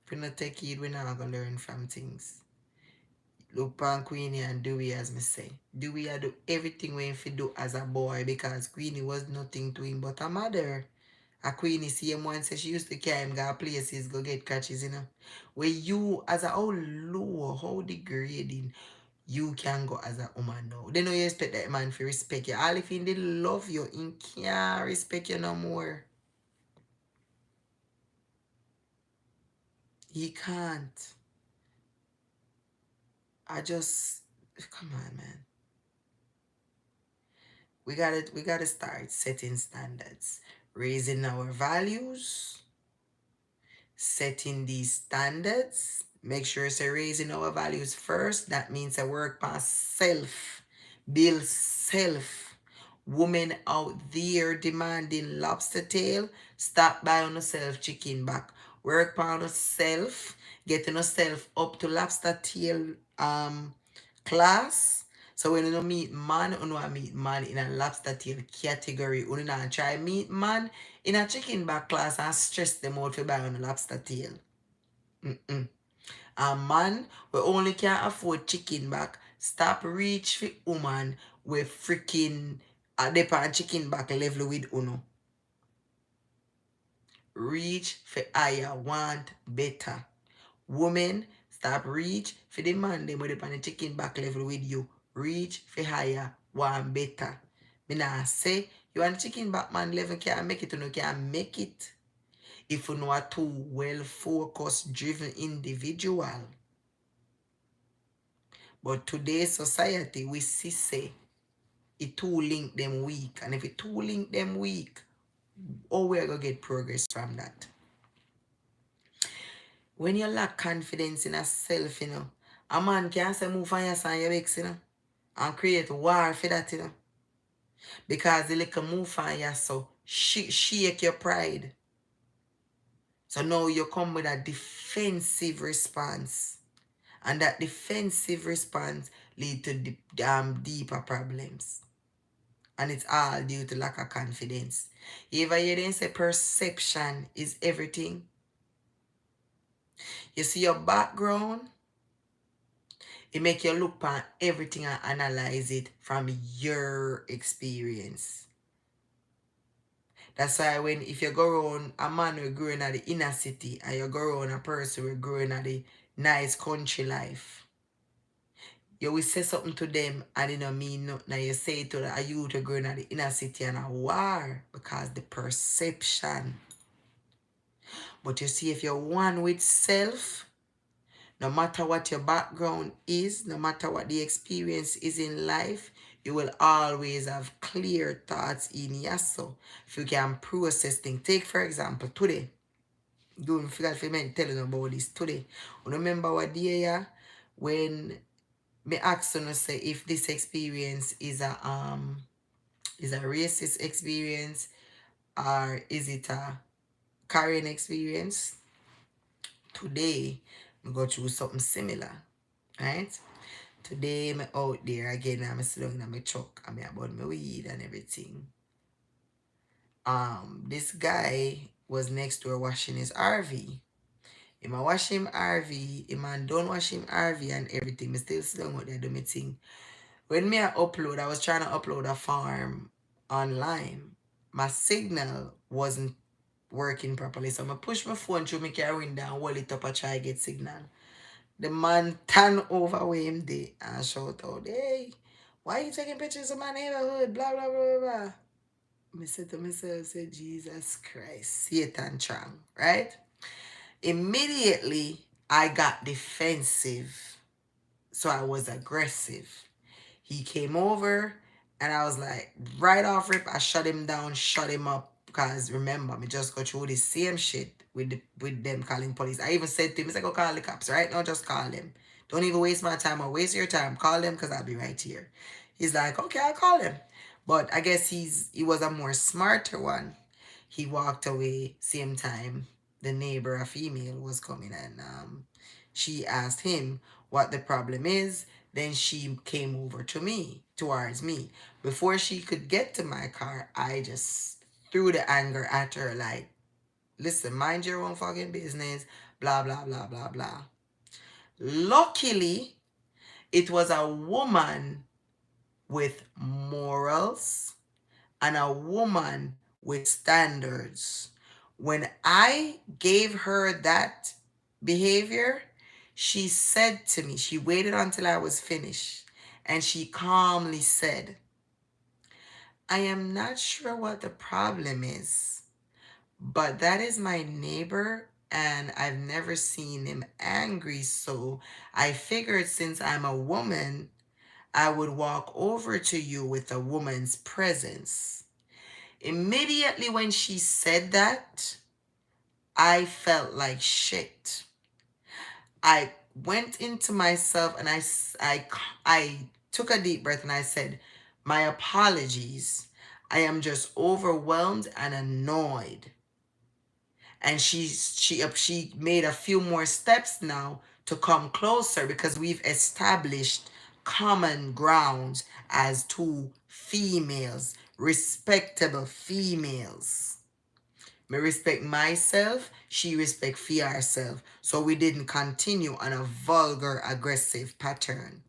If we not take it, we're not going to learn from things. Look on Queenie and Dewey, as me say. Dewey had do everything we have to do as a boy because Queenie was nothing to him but a mother. A Queenie see him once say she used to carry him go places, go get catches, you know. Where you, as a how low, how degrading, you can go as a woman now. They know you expect that man to respect you. All if he didn't love you, he can't respect you no more. He can't. Come on, man. We gotta start setting standards, raising our values, setting these standards. Make sure it's raising our values first. That means I work past self, build self. Women out there demanding lobster tail, stop buying yourself chicken back. Work on yourself, getting yourself up to lobster tail class. So when you meet man, you know meet man in a lobster tail category. You not try meet man in a chicken back class and stress them out to buy on a lobster tail. A man we only can afford chicken back. Stop reach for woman with freaking a depend chicken back level with uno. Reach for higher, want better. Women, stop reach for the man them with the chicken back level with you. Reach for higher, want better. Me nah say you want chicken back man level can't make it, you know can't make it. if you know a too well-focused, driven individual. But today's society, we see say, it too link them weak. And if it too link them weak, oh, we're going to get progress from that. When you lack confidence in a self, a man can say move on your son, your vex, and create war for that, Because the little move on you, so shake your pride. So now you come with a defensive response. And that defensive response lead to deeper problems. And it's all due to lack of confidence. You ever hear them say perception is everything? You see your background, it make you look at everything and analyze it from your experience. That's why if you go around a man who growing at the inner city and you go around a person who growing at the nice country life, you will say something to them and it don't mean nothing. Now you say it to a youth who growing at the inner city and a war because the perception. But you see, if you're one with self, no matter what your background is, no matter what the experience is in life, you will always have clear thoughts in yourself. If you can process things. Take, for example, today. Don't forget if I telling about this today. Remember what day, yeah? When me asked you to say if this experience is a racist experience or is it a carrying experience? Today, I go through something similar, right? Today, I'm out there again. I'm sitting in my truck. I'm about my weed and everything. This guy was next door washing his RV. Him a wash him RV. Him and don't wash him RV and everything. I still sit down out there do my thing. When I was trying to upload a farm online. My signal wasn't working properly. So I push my phone through my car window and hold it up and try to get signal. The man turn over with him there and shout out, hey, why are you taking pictures of my neighborhood? Blah, blah, blah, blah. I said to myself, say, Jesus Christ, Satan Chang, right? Immediately, I got defensive. So I was aggressive. He came over and I was like, right off rip, I shut him down, shut him up. Because remember, me just go through the same shit with them calling police. I even said to him, I said, go call the cops, right? No, just call them. Don't even waste my time or waste your time. Call them because I'll be right here. He's like, okay, I'll call him. But I guess he was a more smarter one. He walked away same time the neighbor, a female, was coming and she asked him what the problem is. Then she came over towards me. Before she could get to my car, I just threw the anger at her like, listen, mind your own fucking business, blah, blah, blah, blah, blah. Luckily, it was a woman with morals and a woman with standards. When I gave her that behavior, she said to me, she waited until I was finished, and she calmly said, I am not sure what the problem is, but that is my neighbor and I've never seen him angry, so I figured since I'm a woman, I would walk over to you with a woman's presence. Immediately when she said that, I felt like shit. I went into myself and I took a deep breath and I said, my apologies. I am just overwhelmed and annoyed. And she made a few more steps now to come closer because we've established common grounds as two females, respectable females. Me respect myself, she respect for herself. So we didn't continue on a vulgar, aggressive pattern.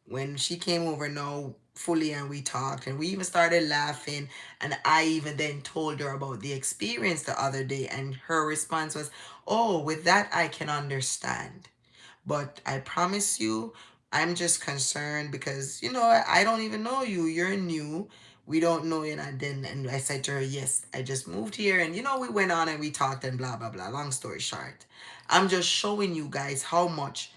When she came over now fully and we talked and we even started laughing, and I even then told her about the experience the other day, and her response was, oh, with that I can understand. But I promise you, I'm just concerned because, I don't even know you. You're new. We don't know, and then and I said to her, yes, I just moved here, and we went on and we talked and blah blah blah. Long story short, I'm just showing you guys how much,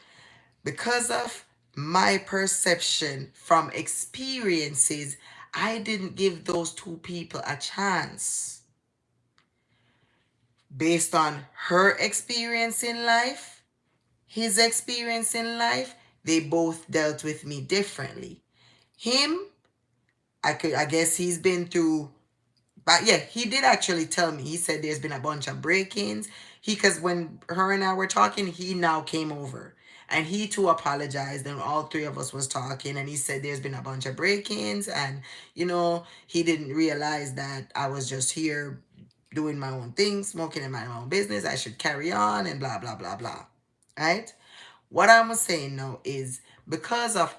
because of my perception from experiences, I didn't give those two people a chance based on her experience in life, his experience in life. They both dealt with me differently. Him, I guess he's been through. But yeah, he did actually tell me. He said there's been a bunch of break-ins. Because when her and I were talking, he now came over. And he too apologized, and all three of us was talking, and he said there's been a bunch of break-ins, and he didn't realize that I was just here doing my own thing, smoking in my own business. I should carry on and blah blah blah blah. Right? What I'm saying now is, because of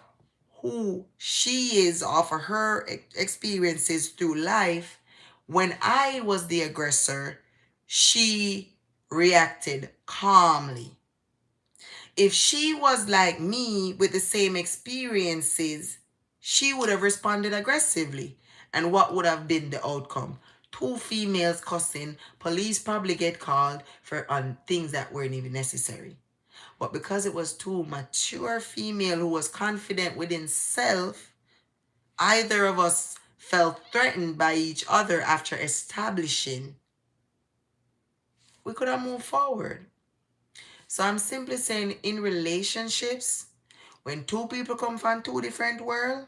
who she is, off of her experiences through life, when I was the aggressor, she reacted calmly. If she was like me with the same experiences, she would have responded aggressively. And what would have been the outcome? Two females cussing, police probably get called for on things that weren't even necessary. But because it was two mature female who was confident within self, either of us felt threatened by each other after establishing, we could have moved forward. So I'm simply saying, in relationships, when two people come from two different worlds,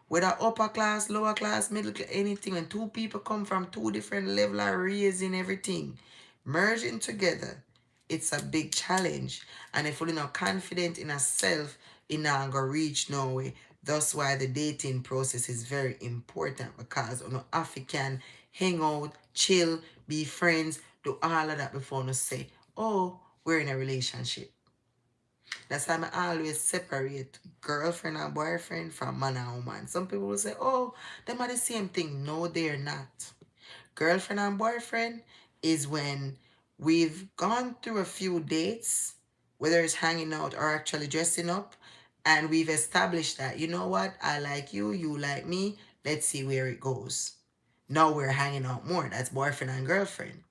whether upper class, lower class, middle class, anything, when two people come from two different level of raising, everything, merging together, it's a big challenge. And if we're not confident in ourselves, it not gonna reach nowhere. That's why the dating process is very important, because African hang out, chill, be friends, do all of that before you say, oh, we're in a relationship. That's why I always separate girlfriend and boyfriend from man and woman. Some people will say, oh, them are the same thing. No, they're not. Girlfriend and boyfriend is when we've gone through a few dates, whether it's hanging out or actually dressing up, and we've established that, you know what, I like you, you like me, let's see where it goes. Now we're hanging out more. That's boyfriend and girlfriend.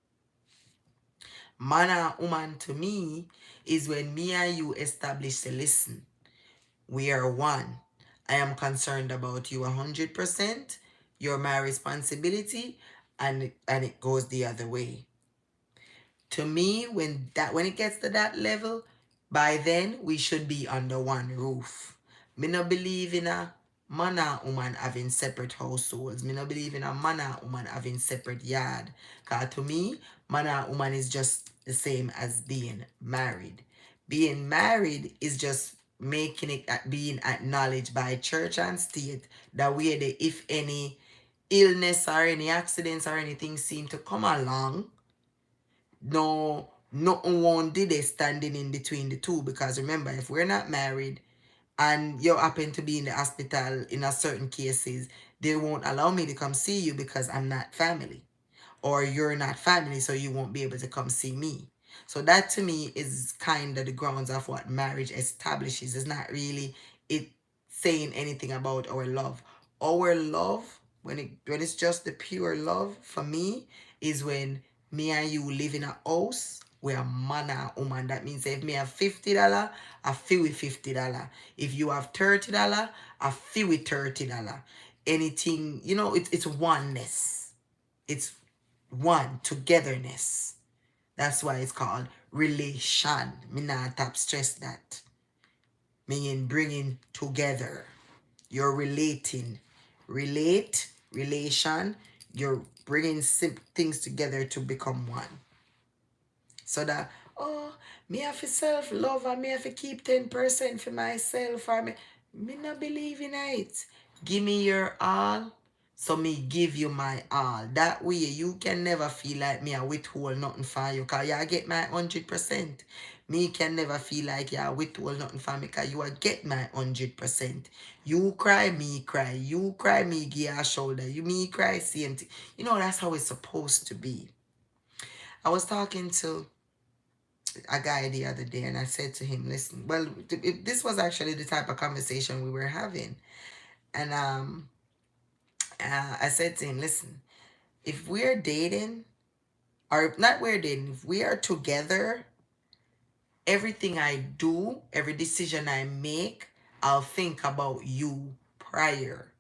Man and woman to me is when me and you establish to listen. We are one. I am concerned about you 100%. You're my responsibility, and it goes the other way. To me, when it gets to that level, by then we should be under one roof. Me no believe in a man and woman having separate households. Me no believe in a man and woman having separate yard. Cause to me, man and woman is just the same as being married. Being married is just making it being acknowledged by church and state that where the, if any illness or any accidents or anything seem to come along, no, nothing won't did they standing in between the two. Because remember, if we're not married and you happen to be in the hospital in a certain cases, they won't allow me to come see you because I'm not family, or you're not family, so you won't be able to come see me. So that to me is kind of the grounds of what marriage establishes. It's not really it saying anything about our love. Our love, when it's just the pure love for me, is when me and you live in a house. We're man and woman. That means if me have $50, I feel with $50. If you have $30, I feel with $30. Anything, it's oneness. It's one, togetherness. That's why it's called relation. Me not tap stress that. Meaning bringing together. You're relating. Relate, relation. You're bringing things together to become one. So that, oh, me have to self-love and me have to keep 10% for myself. Or me not believe in it. Give me your all, so me give you my all. That way you can never feel like me I withhold nothing for you, because you get my 100%. Me can never feel like you withhold nothing for me, because you get my 100%. You cry, me cry. You cry, me give you a shoulder. You me cry, same thing. That's how it's supposed to be. I was talking to a guy the other day, and I said to him, listen, well, this was actually the type of conversation we were having. And I said to him, listen, if we're dating, or not we're dating, if we are together, everything I do, every decision I make, I'll think about you prior.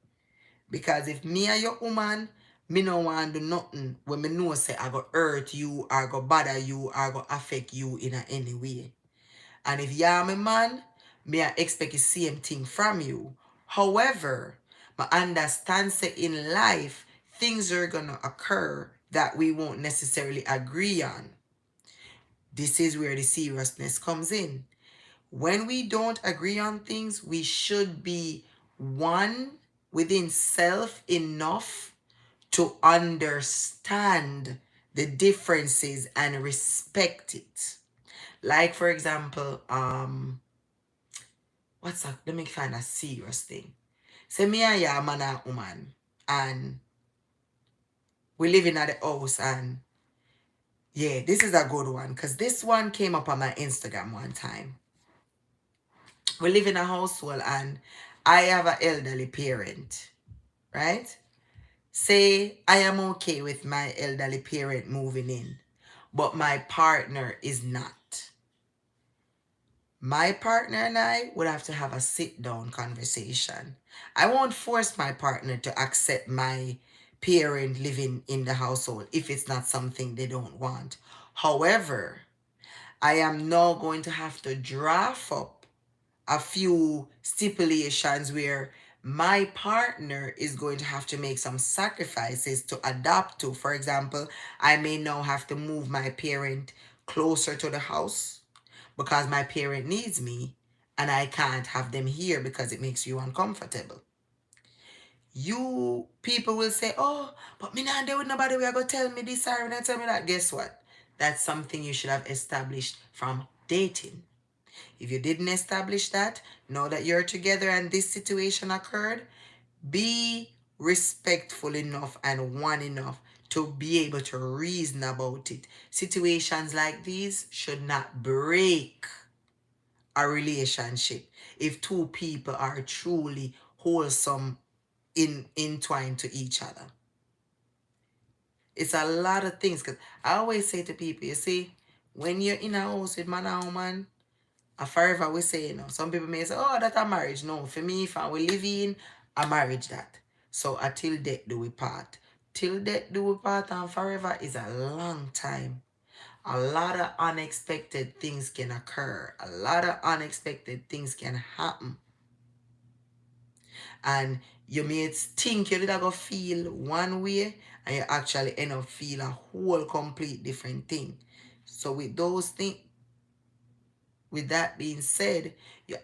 Because if me and your woman, me no want to do nothing when me know say I go hurt you, or go bother you, or go affect you in any way. And if you're my man, me I expect the same thing from you. However, I understand say in life, things are gonna occur that we won't necessarily agree on. This is where the seriousness comes in. When we don't agree on things, we should be one within self enough to understand the differences and respect it. Like for example, what's up? Let me find a serious thing. Say me and ya man and woman, and we living at the house, and yeah, this is a good one because this one came up on my Instagram one time. We live in a household and I have an elderly parent, right? Say I am okay with my elderly parent moving in, but my partner is not. My partner and I would have to have a sit down conversation. I won't force my partner to accept my parent living in the household if it's not something they don't want. However, I am now going to have to draft up a few stipulations where my partner is going to have to make some sacrifices to adapt to. For example, I may now have to move my parent closer to the house because my parent needs me and I can't have them here because it makes you uncomfortable. You people will say, oh, but me not there with nobody. We are going to tell me this or not tell me that. Guess what? That's something you should have established from dating. If you didn't establish that, know that you're together and this situation occurred, be respectful enough and one enough to be able to reason about it. Situations like these should not break a relationship if two people are truly wholesome entwined to each other. It's a lot of things because I always say to people, you see, when you're in a house with man and woman, forever we say, some people may say, oh, that's a marriage. No, for me, if I will live in a marriage that. So until death do we part. Till death do we part and forever is a long time. A lot of unexpected things can occur. A lot of unexpected things can happen. And you may think you did go feel one way and you actually end up feel a whole complete different thing. So with that being said, you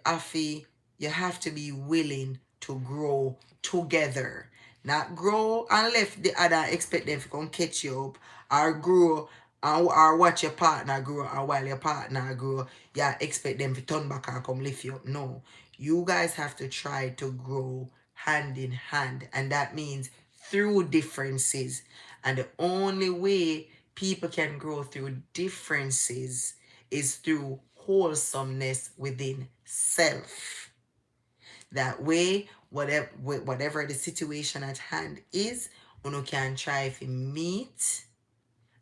have to be willing to grow together. Not grow and left the other expect them to come catch you up, or grow or watch your partner grow, and while your partner grow, yeah, expect them to turn back and come lift you up. No. You guys have to try to grow hand in hand. And that means through differences. And the only way people can grow through differences is through wholesomeness within self. That way, whatever the situation at hand is, you can try to meet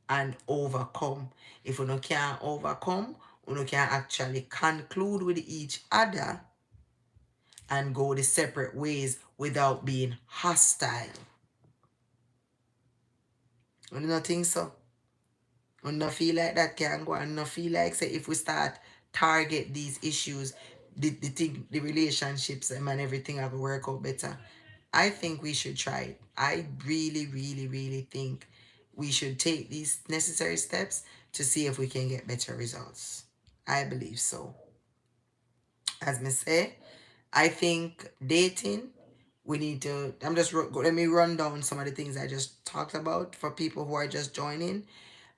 and overcome. If you can't overcome, you can actually conclude with each other and go the separate ways without being hostile. You don't think so? And not feel like that can go, and not feel like say if we start target these issues, the relationships and everything will work out better. I think we should try it. I really, really, really think we should take these necessary steps to see if we can get better results. I believe so. As me say, I think dating, we need to, let me run down some of the things I just talked about for people who are just joining.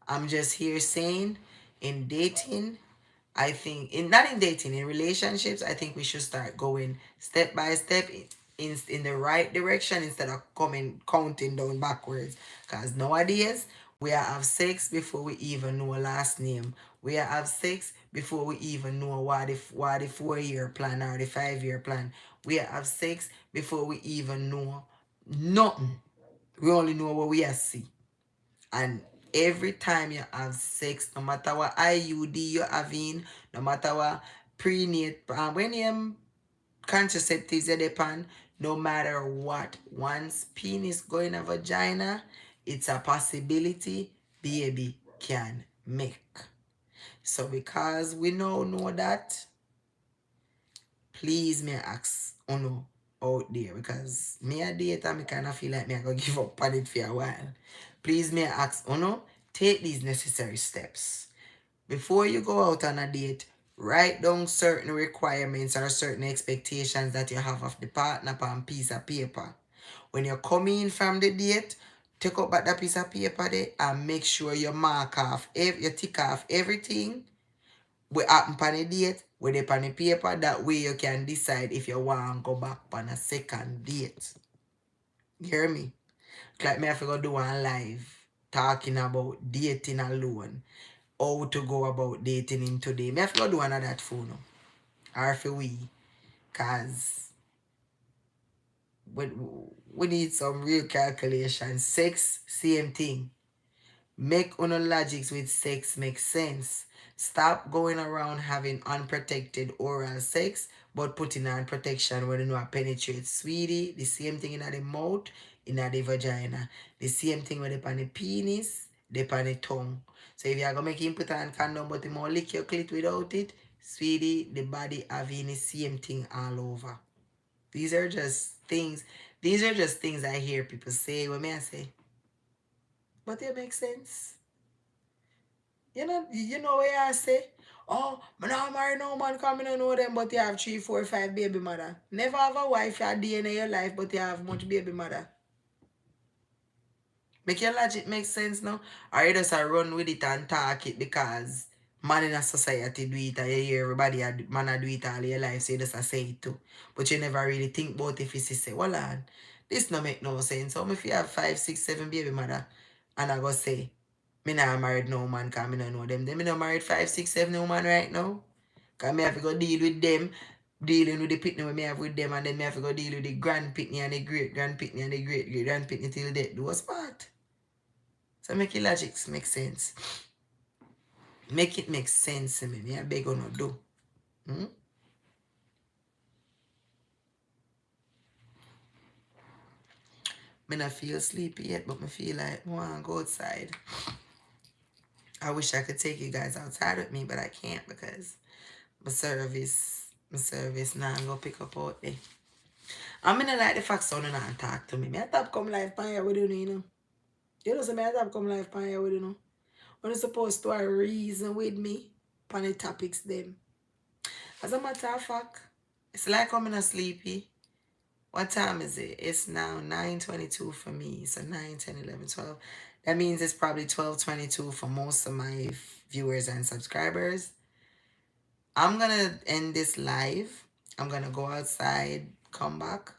I'm just here saying, in dating, I think not in dating, in relationships, I think we should start going step by step in the right direction instead of counting down backwards. Because nowadays we have sex before we even know a last name. We have sex before we even know what the 4-year plan or the 5-year plan. We have sex before we even know Nothing. We only know what we are see. And every time you have sex, no matter what IUD you're having, no matter what prenatal, when you contraceptives are depend, no matter what, once penis go in a vagina, it's a possibility baby can make. So because we know that, please me ask Uno out there, because me a date and me kind of feel like me I go give up on it for a while. Please me ask Uno, take these necessary steps. Before you go out on a date, write down certain requirements or certain expectations that you have of the partner on a piece of paper. When you come in from the date, take up that piece of paper there and make sure you mark off, you tick off everything we happen on a date, with it on the paper. That way you can decide if you want to go back on a second date. You hear me? Like me have to go do one live talking about dating alone. How to go about dating in today. Me have to go do one of that for now. Or for we. Cause we need some real calculation. Sex, same thing. Make uno logics with sex make sense. Stop going around having unprotected oral sex, but putting on protection when you know penetrate. Sweetie, the same thing in the mouth, in the vagina. The same thing with the on the penis, the on the tongue. So if you are going to make him put on condom, but him won't lick your clit without it, sweetie, the body having the same thing all over. These are just things. These are just things I hear people say. What may I say? But they make sense. You know what I say? Oh, I'm not married no man coming and know them, but you have 3, 4, 5 baby mother. Never have a wife you DNA in your life, but you have much baby mother. Make your logic make sense now? Or you just run with it and talk it because man in a society do it and you hear everybody man do it all your life, so you just say it too. But you never really think about if you say, well on, this no make no sense. So if you have 5, 6, 7 baby mother and I go say, me not married no man because me don't know them. Them me not married 5, 6, 7 woman right now. Because me have to go deal with them, dealing with the pitney when me have with them, and then me have to go deal with the grand pitney and the great grand pitney and the great great grand pitney till death do us part. So make your logics make sense. Make it make sense to me. Me I beg on no do. Me not feel sleepy yet, but me feel like I want to go outside. I wish I could take you guys outside with me, but I can't because my service now I'm gonna pick up out there. I'm gonna like the fact someone not talk to me. Me I top come live pan here with you know. You know so me I top come live pan here with you know. When you supposed to reason with me pan the topics them. As a matter of fact, it's like I'm not sleepy. What time is it? It's now 9:22 for me. So 9, 10, 11, 12. That means it's probably 12:22 for most of my viewers and subscribers. I'm going to end this live. I'm going to go outside, come back.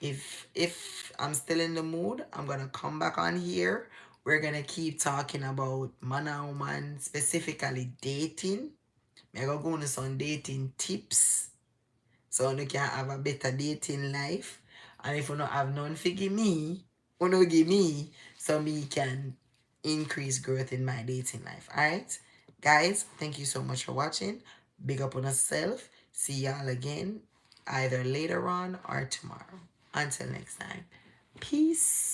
If I'm still in the mood, I'm going to come back on here. We're going to keep talking about man and woman, specifically dating. I'm going to go into some dating tips so you can have a better dating life. And if you don't have none for give me, you know give me so me can increase growth in my dating life. Alright? Guys, thank you so much for watching. Big up on yourself. See y'all again either later on or tomorrow. Until next time. Peace.